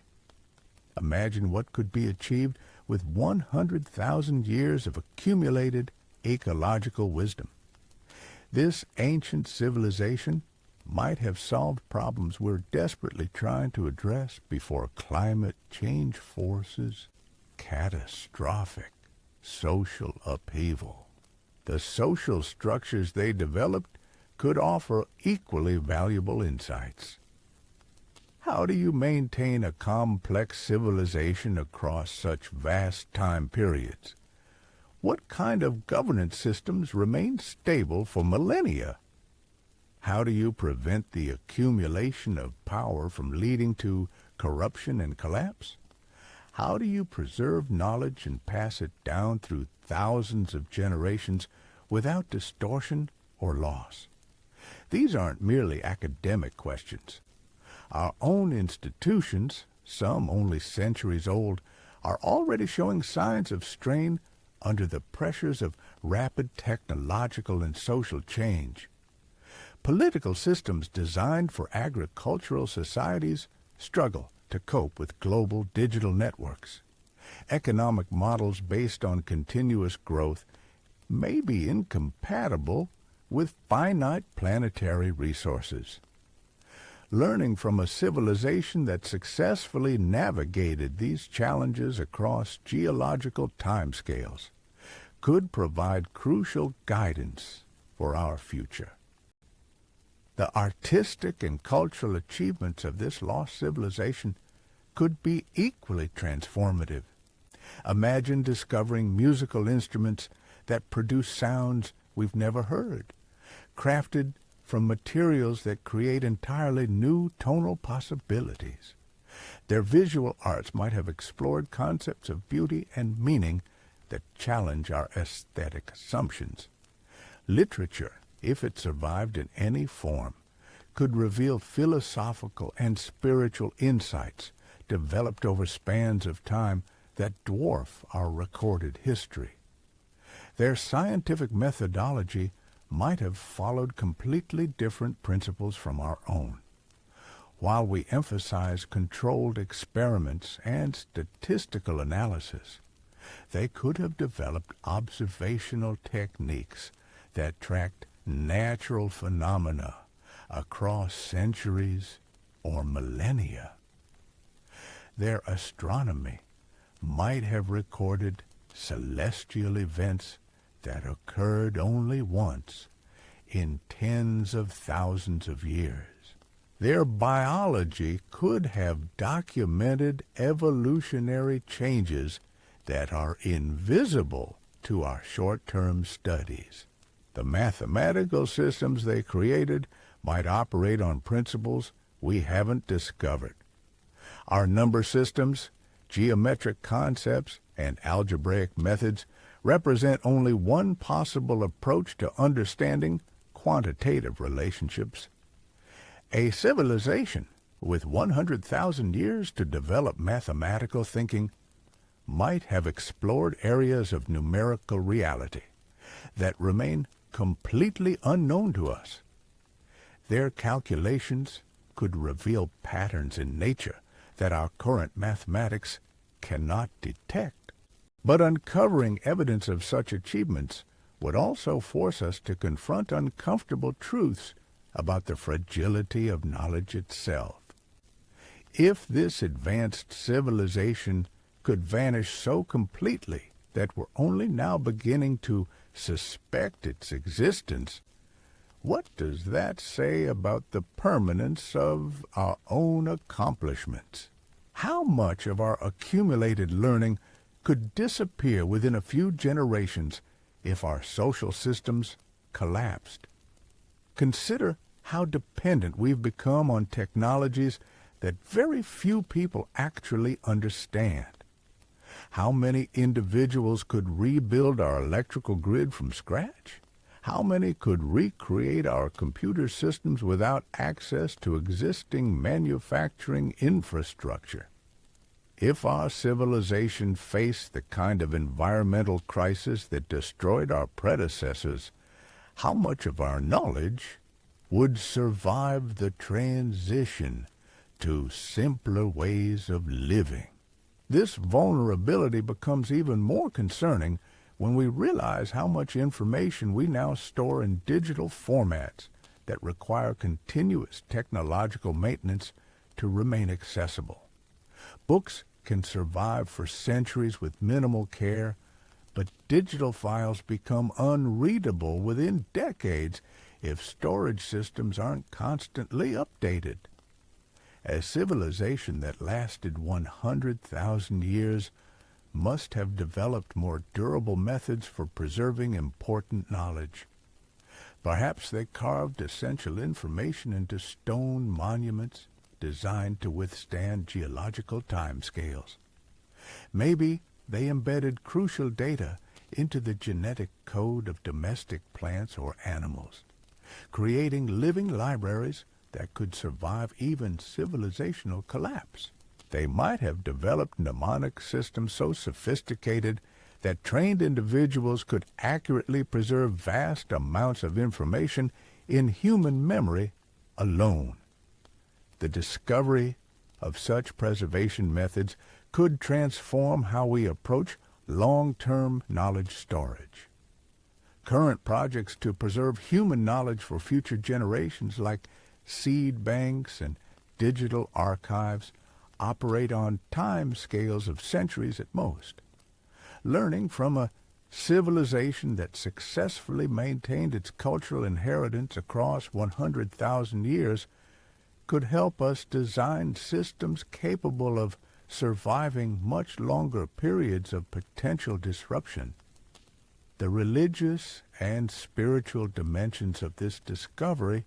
Imagine what could be achieved with 100,000 years of accumulated ecological wisdom. This ancient civilization might have solved problems we're desperately trying to address before climate change forces catastrophic social upheaval. The social structures they developed could offer equally valuable insights. How do you maintain a complex civilization across such vast time periods? What kind of governance systems remain stable for millennia? How do you prevent the accumulation of power from leading to corruption and collapse? How do you preserve knowledge and pass it down through thousands of generations without distortion or loss? These aren't merely academic questions. Our own institutions, some only centuries old, are already showing signs of strain under the pressures of rapid technological and social change. Political systems designed for agricultural societies struggle to cope with global digital networks. Economic models based on continuous growth may be incompatible with finite planetary resources. Learning from a civilization that successfully navigated these challenges across geological timescales could provide crucial guidance for our future. The artistic and cultural achievements of this lost civilization could be equally transformative. Imagine discovering musical instruments that produce sounds we've never heard, crafted from materials that create entirely new tonal possibilities. Their visual arts might have explored concepts of beauty and meaning that challenge our aesthetic assumptions. Literature, if it survived in any form, could reveal philosophical and spiritual insights developed over spans of time that dwarf our recorded history. Their scientific methodology might have followed completely different principles from our own. While we emphasize controlled experiments and statistical analysis, They could have developed observational techniques that tracked natural phenomena across centuries or millennia. Their astronomy might have recorded celestial events that occurred only once in tens of thousands of years. Their biology could have documented evolutionary changes that are invisible to our short-term studies. The mathematical systems they created might operate on principles we haven't discovered. Our number systems, geometric concepts, and algebraic methods represent only one possible approach to understanding quantitative relationships. A civilization with 100,000 years to develop mathematical thinking might have explored areas of numerical reality that remain completely unknown to us. Their calculations could reveal patterns in nature that our current mathematics cannot detect. But uncovering evidence of such achievements would also force us to confront uncomfortable truths about the fragility of knowledge itself. If this advanced civilization could vanish so completely that we're only now beginning to suspect its existence, what does that say about the permanence of our own accomplishments? How much of our accumulated learning could disappear within a few generations if our social systems collapsed? Consider how dependent we've become on technologies that very few people actually understand. How many individuals could rebuild our electrical grid from scratch? How many could recreate our computer systems without access to existing manufacturing infrastructure? If our civilization faced the kind of environmental crisis that destroyed our predecessors, how much of our knowledge would survive the transition to simpler ways of living? This vulnerability becomes even more concerning when we realize how much information we now store in digital formats that require continuous technological maintenance to remain accessible. Books can survive for centuries with minimal care, but digital files become unreadable within decades if storage systems aren't constantly updated. A civilization that lasted 100,000 years must have developed more durable methods for preserving important knowledge. Perhaps they carved essential information into stone monuments designed to withstand geological timescales. Maybe they embedded crucial data into the genetic code of domestic plants or animals, creating living libraries that could survive even civilizational collapse. They might have developed mnemonic systems so sophisticated that trained individuals could accurately preserve vast amounts of information in human memory alone. The discovery of such preservation methods could transform how we approach long-term knowledge storage. Current projects to preserve human knowledge for future generations, like seed banks and digital archives, operate on time scales of centuries at most. Learning from a civilization that successfully maintained its cultural inheritance across 100,000 years could help us design systems capable of surviving much longer periods of potential disruption. The religious and spiritual dimensions of this discovery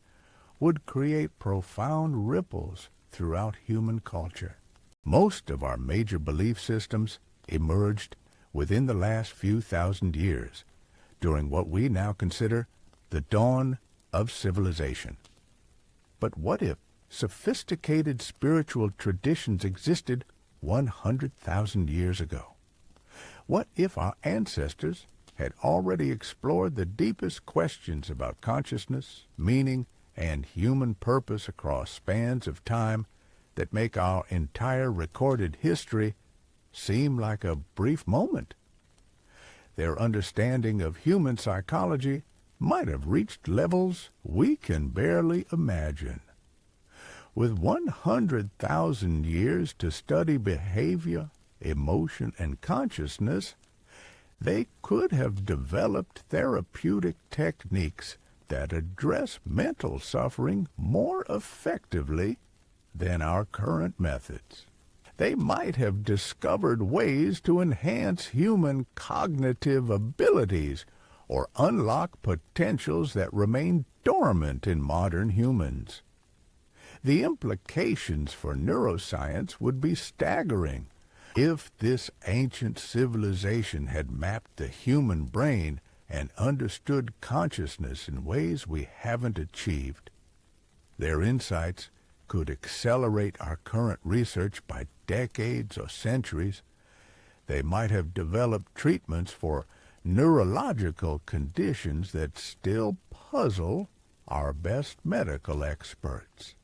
would create profound ripples throughout human culture. Most of our major belief systems emerged within the last few thousand years, during what we now consider the dawn of civilization. But what if sophisticated spiritual traditions existed 100,000 years ago? What if our ancestors had already explored the deepest questions about consciousness, meaning, and human purpose across spans of time that make our entire recorded history seem like a brief moment? Their understanding of human psychology might have reached levels we can barely imagine. With 100,000 years to study behavior, emotion, and consciousness, they could have developed therapeutic techniques that address mental suffering more effectively than our current methods. They might have discovered ways to enhance human cognitive abilities or unlock potentials that remain dormant in modern humans. The implications for neuroscience would be staggering. If this ancient civilization had mapped the human brain and understood consciousness in ways we haven't achieved, their insights could accelerate our current research by decades or centuries. They might have developed treatments for neurological conditions that still puzzle our best medical experts.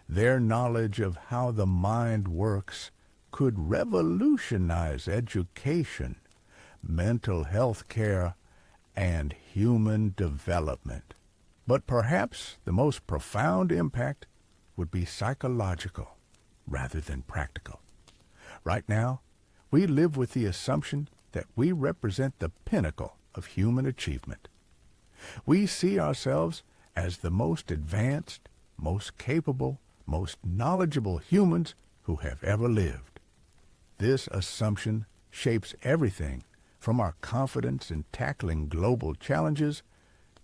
Their knowledge of how the mind works could revolutionize education, mental health care, and human development. But perhaps the most profound impact would be psychological rather than practical. Right now, we live with the assumption that we represent the pinnacle of human achievement. We see ourselves as the most advanced, most capable, most knowledgeable humans who have ever lived. This assumption shapes everything from our confidence in tackling global challenges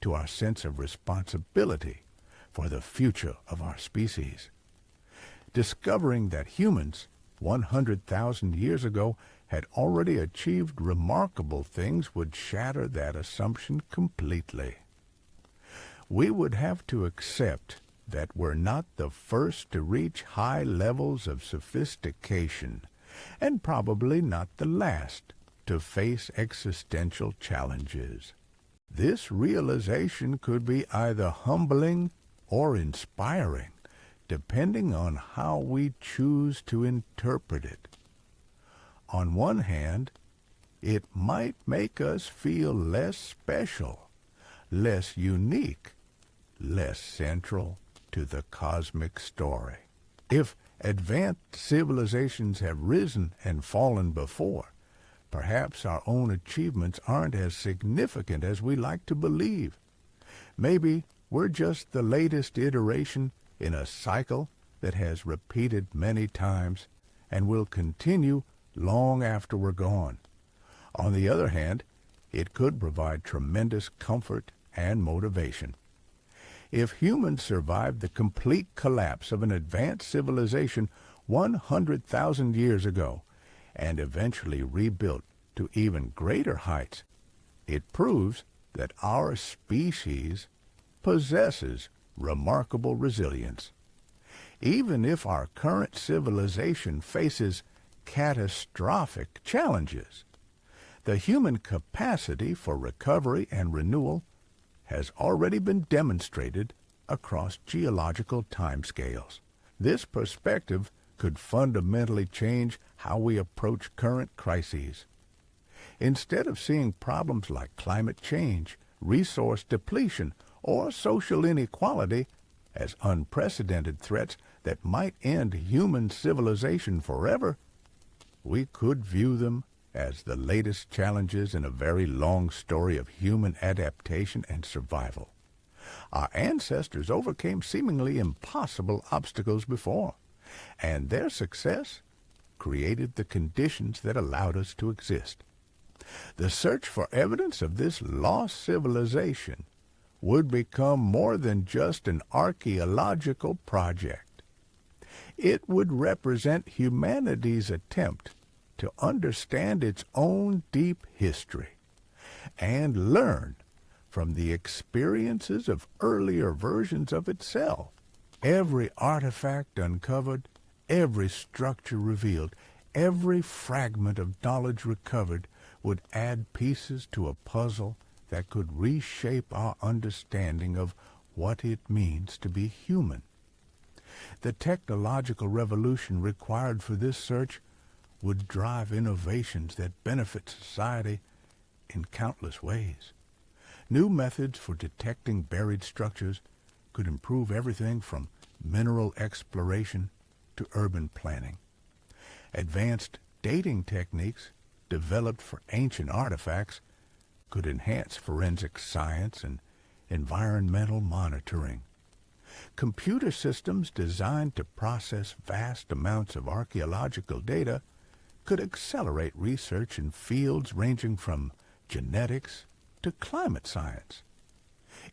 to our sense of responsibility for the future of our species. Discovering that humans 100,000 years ago had already achieved remarkable things would shatter that assumption completely. We would have to accept that we're not the first to reach high levels of sophistication, and probably not the last to face existential challenges. This realization could be either humbling or inspiring, depending on how we choose to interpret it. On one hand, it might make us feel less special, less unique, less central to the cosmic story. If advanced civilizations have risen and fallen before, perhaps our own achievements aren't as significant as we like to believe. Maybe we're just the latest iteration in a cycle that has repeated many times and will continue long after we're gone. On the other hand, it could provide tremendous comfort and motivation. If humans survived the complete collapse of an advanced civilization 100,000 years ago and eventually rebuilt to even greater heights, it proves that our species possesses remarkable resilience. Even if our current civilization faces catastrophic challenges, the human capacity for recovery and renewal has already been demonstrated across geological timescales. This perspective could fundamentally change how we approach current crises. Instead of seeing problems like climate change, resource depletion, or social inequality as unprecedented threats that might end human civilization forever, we could view them as the latest challenges in a very long story of human adaptation and survival. Our ancestors overcame seemingly impossible obstacles before, and their success created the conditions that allowed us to exist. The search for evidence of this lost civilization would become more than just an archaeological project. It would represent humanity's attempt to understand its own deep history and learn from the experiences of earlier versions of itself. Every artifact uncovered, every structure revealed, every fragment of knowledge recovered would add pieces to a puzzle that could reshape our understanding of what it means to be human. The technological revolution required for this search would drive innovations that benefit society in countless ways. New methods for detecting buried structures could improve everything from mineral exploration to urban planning. Advanced dating techniques developed for ancient artifacts could enhance forensic science and environmental monitoring. Computer systems designed to process vast amounts of archaeological data could accelerate research in fields ranging from genetics to climate science.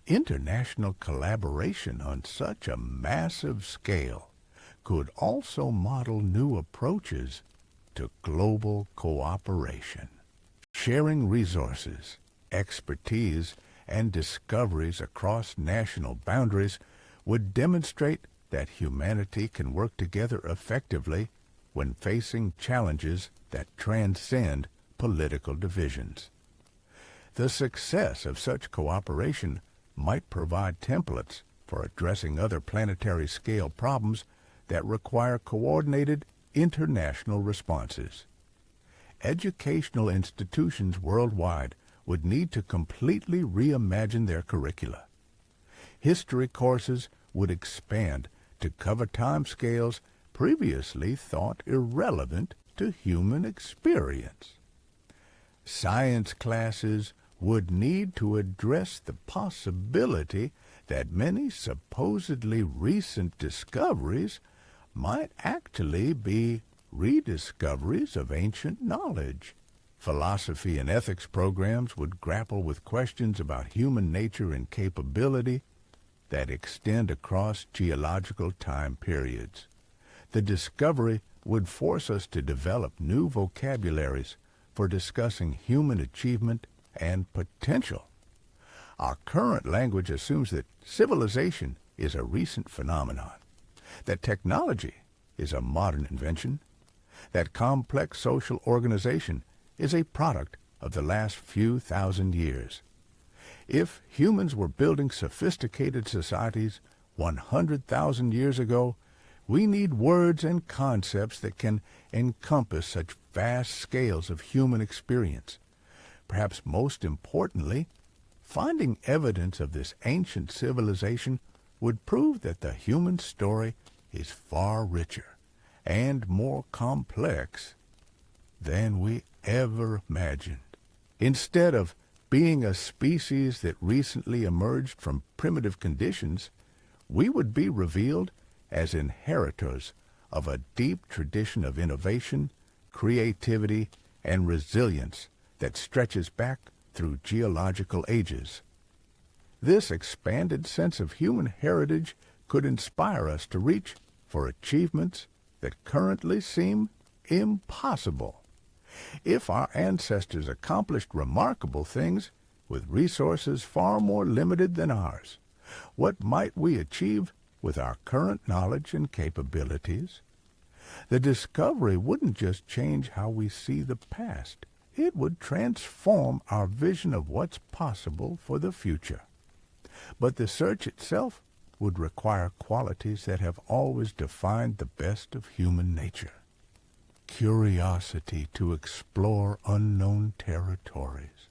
International collaboration on such a massive scale could also model new approaches to global cooperation. Sharing resources, expertise, and discoveries across national boundaries would demonstrate that humanity can work together effectively when facing challenges that transcend political divisions. The success of such cooperation might provide templates for addressing other planetary-scale problems that require coordinated international responses. Educational institutions worldwide would need to completely reimagine their curricula. History courses would expand to cover timescales previously thought irrelevant to human experience. Science classes would need to address the possibility that many supposedly recent discoveries might actually be rediscoveries of ancient knowledge. Philosophy and ethics programs would grapple with questions about human nature and capability that extend across geological time periods. The discovery would force us to develop new vocabularies for discussing human achievement and potential. Our current language assumes that civilization is a recent phenomenon, that technology is a modern invention, that complex social organization is a product of the last few thousand years. If humans were building sophisticated societies 100,000 years ago, we need words and concepts that can encompass such vast scales of human experience. Perhaps most importantly, finding evidence of this ancient civilization would prove that the human story is far richer and more complex than we ever imagined. Instead of being a species that recently emerged from primitive conditions, we would be revealed as inheritors of a deep tradition of innovation, creativity, and resilience that stretches back through geological ages. This expanded sense of human heritage could inspire us to reach for achievements that currently seem impossible. If our ancestors accomplished remarkable things with resources far more limited than ours, what might we achieve with our current knowledge and capabilities? The discovery wouldn't just change how we see the past. It would transform our vision of what's possible for the future. But the search itself would require qualities that have always defined the best of human nature. Curiosity to explore unknown territories.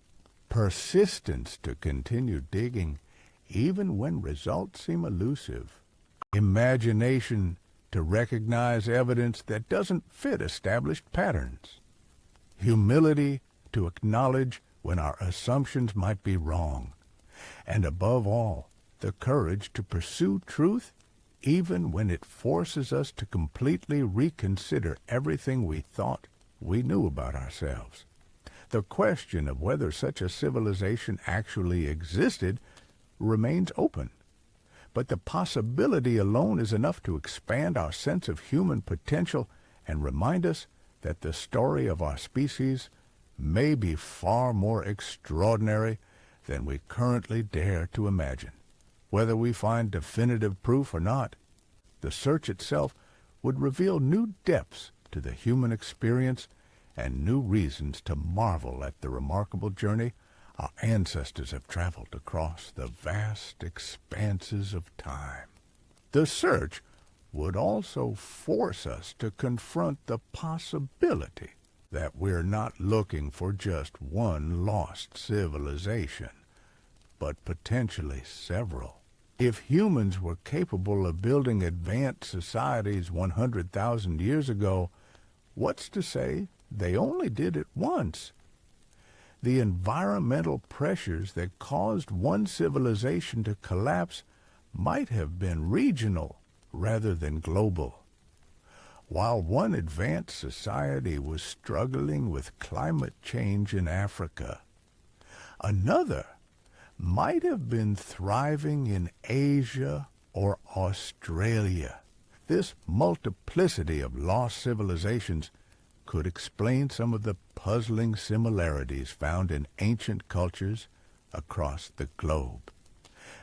Persistence to continue digging even when results seem elusive. Imagination to recognize evidence that doesn't fit established patterns. Humility to acknowledge when our assumptions might be wrong. And above all, the courage to pursue truth even when it forces us to completely reconsider everything we thought we knew about ourselves. The question of whether such a civilization actually existed remains open, but the possibility alone is enough to expand our sense of human potential and remind us that the story of our species may be far more extraordinary than we currently dare to imagine. Whether we find definitive proof or not, the search itself would reveal new depths to the human experience and new reasons to marvel at the remarkable journey our ancestors have traveled across the vast expanses of time. The search would also force us to confront the possibility that we're not looking for just one lost civilization, but potentially several. If humans were capable of building advanced societies 100,000 years ago, what's to say they only did it once? The environmental pressures that caused one civilization to collapse might have been regional rather than global. While one advanced society was struggling with climate change in Africa, another might have been thriving in Asia or Australia. This multiplicity of lost civilizations could explain some of the puzzling similarities found in ancient cultures across the globe.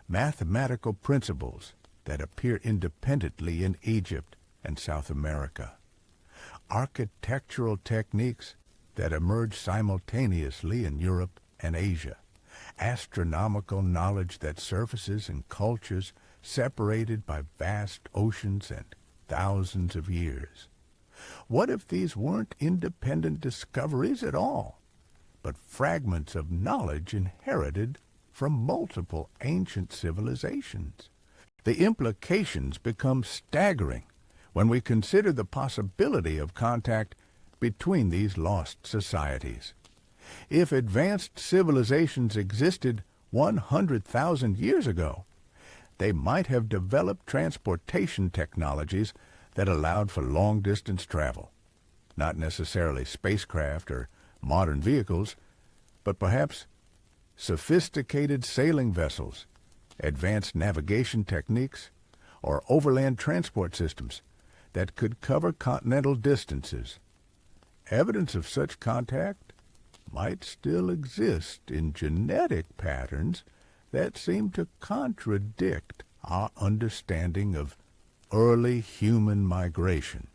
Mathematical principles that appear independently in Egypt and South America. Architectural techniques that emerge simultaneously in Europe and Asia. Astronomical knowledge that surfaces in cultures separated by vast oceans and thousands of years. What if these weren't independent discoveries at all, but fragments of knowledge inherited from multiple ancient civilizations? The implications become staggering when we consider the possibility of contact between these lost societies. If advanced civilizations existed 100,000 years ago, they might have developed transportation technologies that allowed for long-distance travel. Not necessarily spacecraft or modern vehicles, but perhaps sophisticated sailing vessels, advanced navigation techniques, or overland transport systems that could cover continental distances. Evidence of such contact might still exist in genetic patterns that seem to contradict our understanding of early human migration.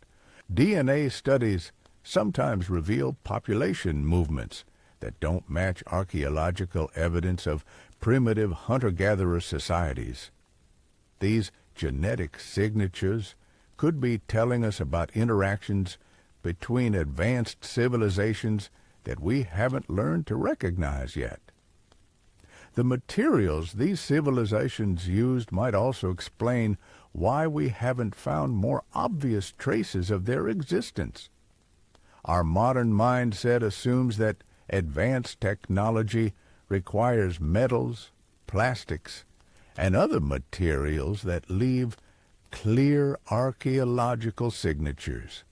DNA studies sometimes reveal population movements that don't match archaeological evidence of primitive hunter-gatherer societies. These genetic signatures could be telling us about interactions between advanced civilizations that we haven't learned to recognize yet. The materials these civilizations used might also explain why we haven't found more obvious traces of their existence. Our modern mindset assumes that advanced technology requires metals, plastics, and other materials that leave clear archaeological signatures.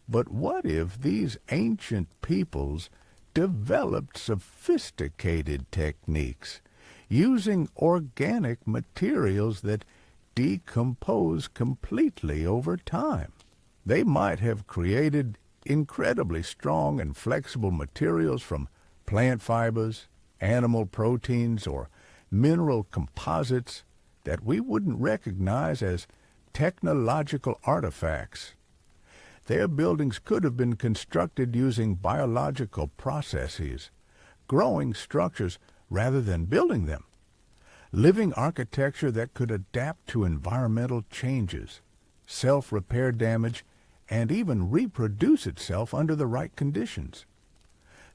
But what if these ancient peoples developed sophisticated techniques using organic materials that decompose completely over time? They might have created incredibly strong and flexible materials from plant fibers, animal proteins, or mineral composites that we wouldn't recognize as technological artifacts. Their buildings could have been constructed using biological processes, growing structures rather than building them, living architecture that could adapt to environmental changes, self-repair damage, and even reproduce itself under the right conditions.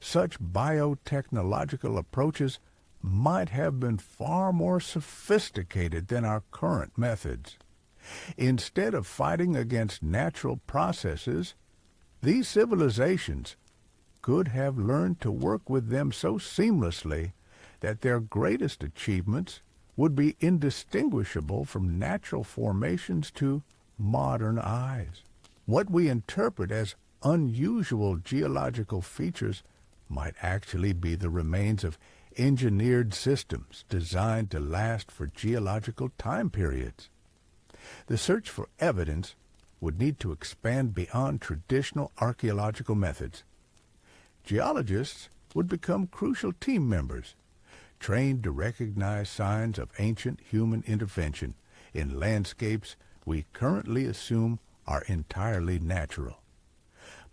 Such biotechnological approaches might have been far more sophisticated than our current methods. Instead of fighting against natural processes, these civilizations could have learned to work with them so seamlessly that their greatest achievements would be indistinguishable from natural formations to modern eyes. What we interpret as unusual geological features might actually be the remains of engineered systems designed to last for geological time periods. The search for evidence would need to expand beyond traditional archaeological methods. Geologists would become crucial team members, trained to recognize signs of ancient human intervention in landscapes we currently assume are entirely natural.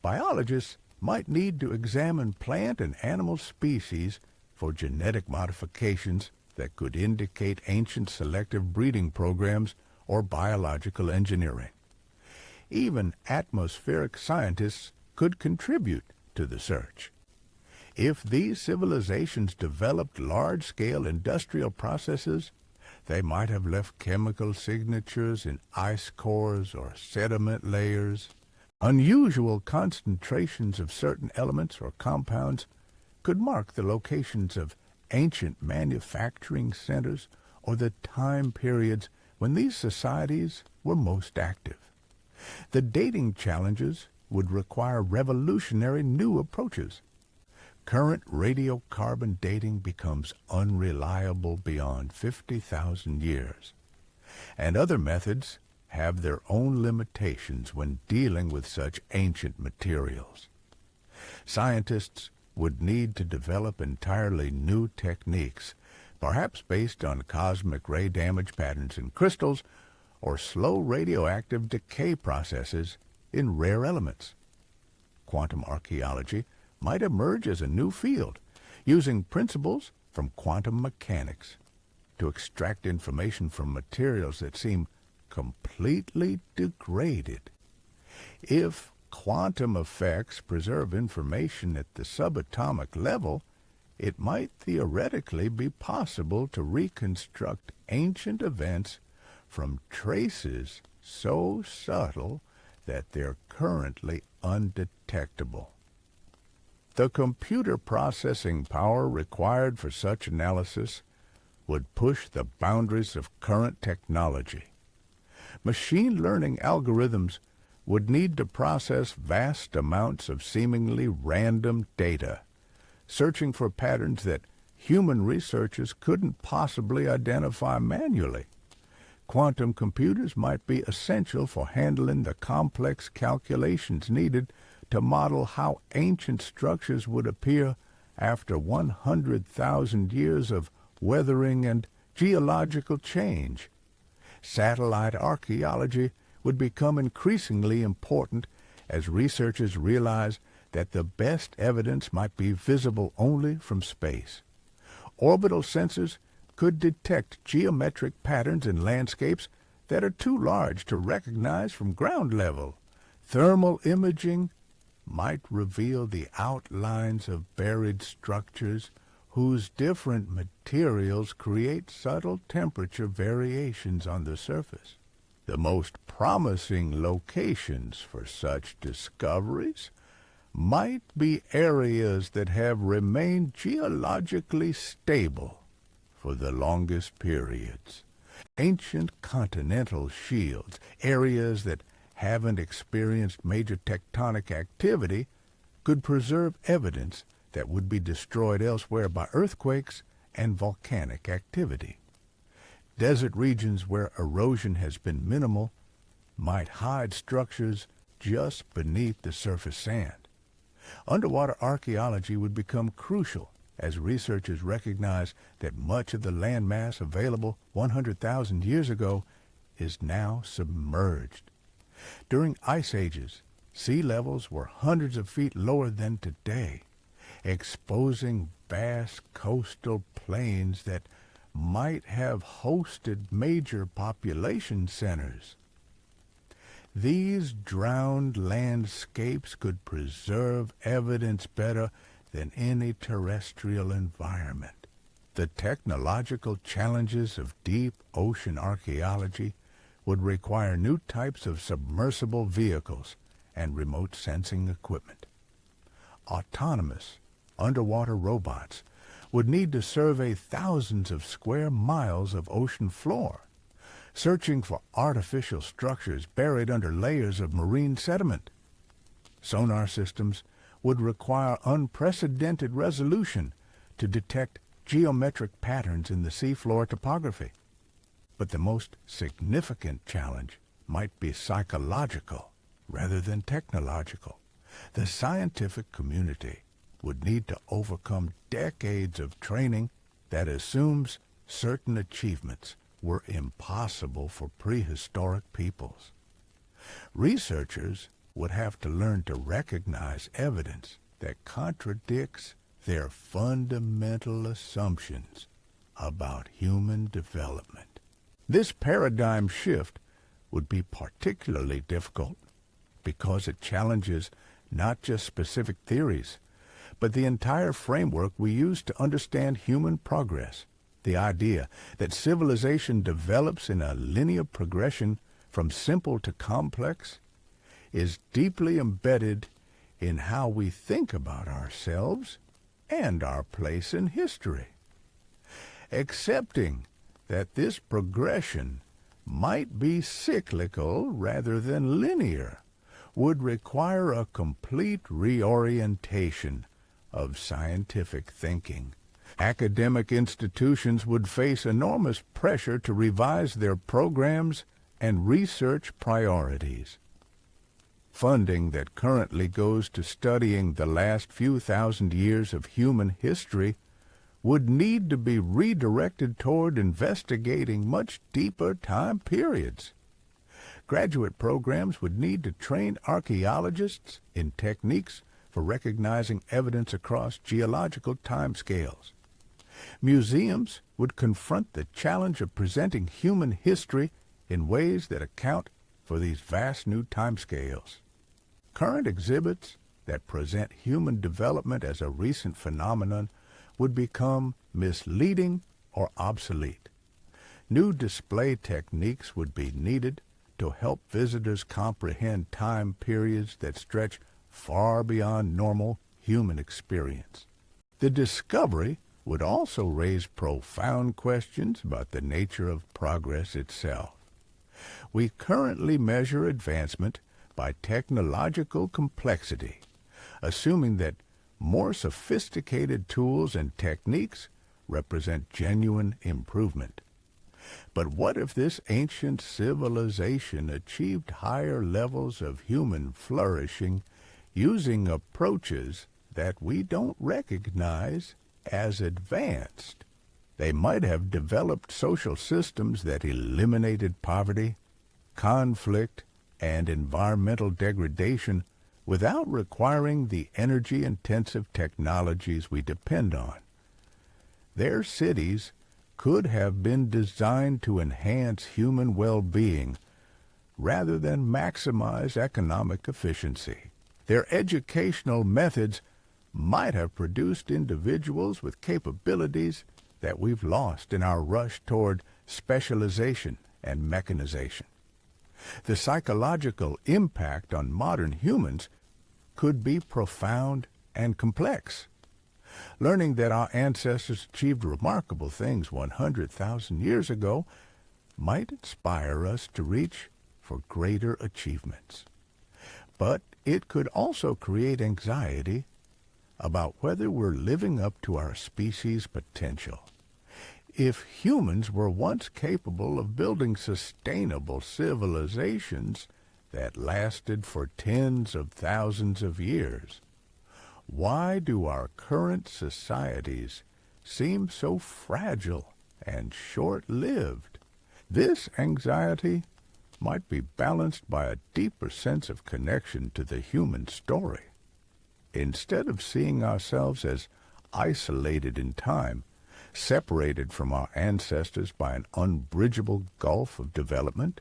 Biologists might need to examine plant and animal species for genetic modifications that could indicate ancient selective breeding programs or biological engineering. Even atmospheric scientists could contribute to the search. If these civilizations developed large-scale industrial processes, they might have left chemical signatures in ice cores or sediment layers. Unusual concentrations of certain elements or compounds could mark the locations of ancient manufacturing centers or the time periods when these societies were most active. The dating challenges would require revolutionary new approaches. Current radiocarbon dating becomes unreliable beyond 50,000 years, and other methods have their own limitations when dealing with such ancient materials. Scientists would need to develop entirely new techniques, perhaps based on cosmic ray damage patterns in crystals or slow radioactive decay processes in rare elements. Quantum archaeology might emerge as a new field, using principles from quantum mechanics to extract information from materials that seem completely degraded. If quantum effects preserve information at the subatomic level, it might theoretically be possible to reconstruct ancient events from traces so subtle that they're currently undetectable. The computer processing power required for such analysis would push the boundaries of current technology. Machine learning algorithms would need to process vast amounts of seemingly random data, searching for patterns that human researchers couldn't possibly identify manually. Quantum computers might be essential for handling the complex calculations needed to model how ancient structures would appear after 100,000 years of weathering and geological change. Satellite archaeology would become increasingly important as researchers realize that the best evidence might be visible only from space. Orbital sensors could detect geometric patterns in landscapes that are too large to recognize from ground level. Thermal imaging might reveal the outlines of buried structures whose different materials create subtle temperature variations on the surface. The most promising locations for such discoveries might be areas that have remained geologically stable for the longest periods. Ancient continental shields, areas that haven't experienced major tectonic activity, could preserve evidence that would be destroyed elsewhere by earthquakes and volcanic activity. Desert regions where erosion has been minimal might hide structures just beneath the surface sand. Underwater archaeology would become crucial as researchers recognize that much of the landmass available 100,000 years ago is now submerged. During ice ages, sea levels were hundreds of feet lower than today, exposing vast coastal plains that might have hosted major population centers. These drowned landscapes could preserve evidence better than any terrestrial environment. The technological challenges of deep ocean archaeology would require new types of submersible vehicles and remote sensing equipment. Autonomous underwater robots would need to survey thousands of square miles of ocean floor, searching for artificial structures buried under layers of marine sediment. Sonar systems would require unprecedented resolution to detect geometric patterns in the seafloor topography. But the most significant challenge might be psychological rather than technological. The scientific community would need to overcome decades of training that assumes certain achievements were impossible for prehistoric peoples. Researchers would have to learn to recognize evidence that contradicts their fundamental assumptions about human development. This paradigm shift would be particularly difficult because it challenges not just specific theories, but the entire framework we use to understand human progress. The idea that civilization develops in a linear progression from simple to complex is deeply embedded in how we think about ourselves and our place in history. Accepting that this progression might be cyclical rather than linear would require a complete reorientation of scientific thinking. Academic institutions would face enormous pressure to revise their programs and research priorities. Funding that currently goes to studying the last few thousand years of human history would need to be redirected toward investigating much deeper time periods. Graduate programs would need to train archaeologists in techniques for recognizing evidence across geological timescales. Museums would confront the challenge of presenting human history in ways that account for these vast new timescales. Current exhibits that present human development as a recent phenomenon would become misleading or obsolete. New display techniques would be needed to help visitors comprehend time periods that stretch far beyond normal human experience. The discovery would also raise profound questions about the nature of progress itself. We currently measure advancement by technological complexity, assuming that more sophisticated tools and techniques represent genuine improvement. But what if this ancient civilization achieved higher levels of human flourishing using approaches that we don't recognize as advanced? They might have developed social systems that eliminated poverty, conflict, and environmental degradation without requiring the energy-intensive technologies we depend on. Their cities could have been designed to enhance human well-being rather than maximize economic efficiency. Their educational methods might have produced individuals with capabilities that we've lost in our rush toward specialization and mechanization. The psychological impact on modern humans could be profound and complex. Learning that our ancestors achieved remarkable things 100,000 years ago might inspire us to reach for greater achievements. But it could also create anxiety about whether we're living up to our species' potential. If humans were once capable of building sustainable civilizations that lasted for tens of thousands of years, why do our current societies seem so fragile and short-lived? This anxiety might be balanced by a deeper sense of connection to the human story. Instead of seeing ourselves as isolated in time, separated from our ancestors by an unbridgeable gulf of development,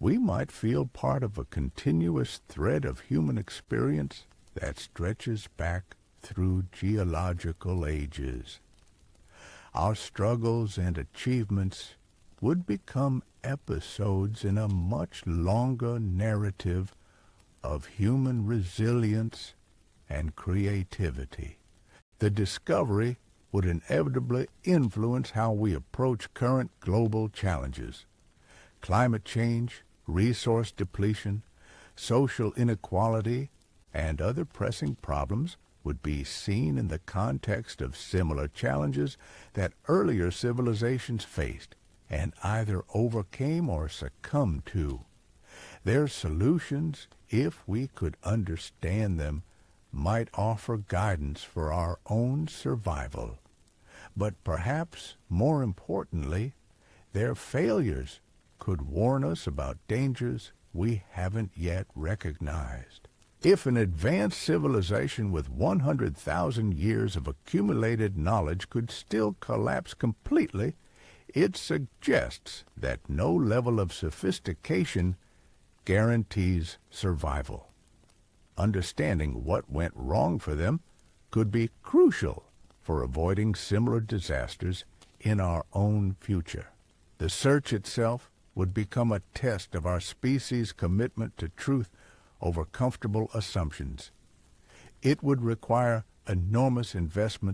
we might feel part of a continuous thread of human experience that stretches back through geological ages. Our struggles and achievements would become episodes in a much longer narrative of human resilience and creativity. The discovery would inevitably influence how we approach current global challenges. Climate change, resource depletion, social inequality, and other pressing problems would be seen in the context of similar challenges that earlier civilizations faced and either overcame or succumbed to. Their solutions, if we could understand them, might offer guidance for our own survival. But perhaps more importantly, their failures could warn us about dangers we haven't yet recognized. If an advanced civilization with 100,000 years of accumulated knowledge could still collapse completely, it suggests that no level of sophistication guarantees survival. Understanding what went wrong for them could be crucial for avoiding similar disasters in our own future. The search itself would become a test of our species' commitment to truth over comfortable assumptions. It would require enormous investment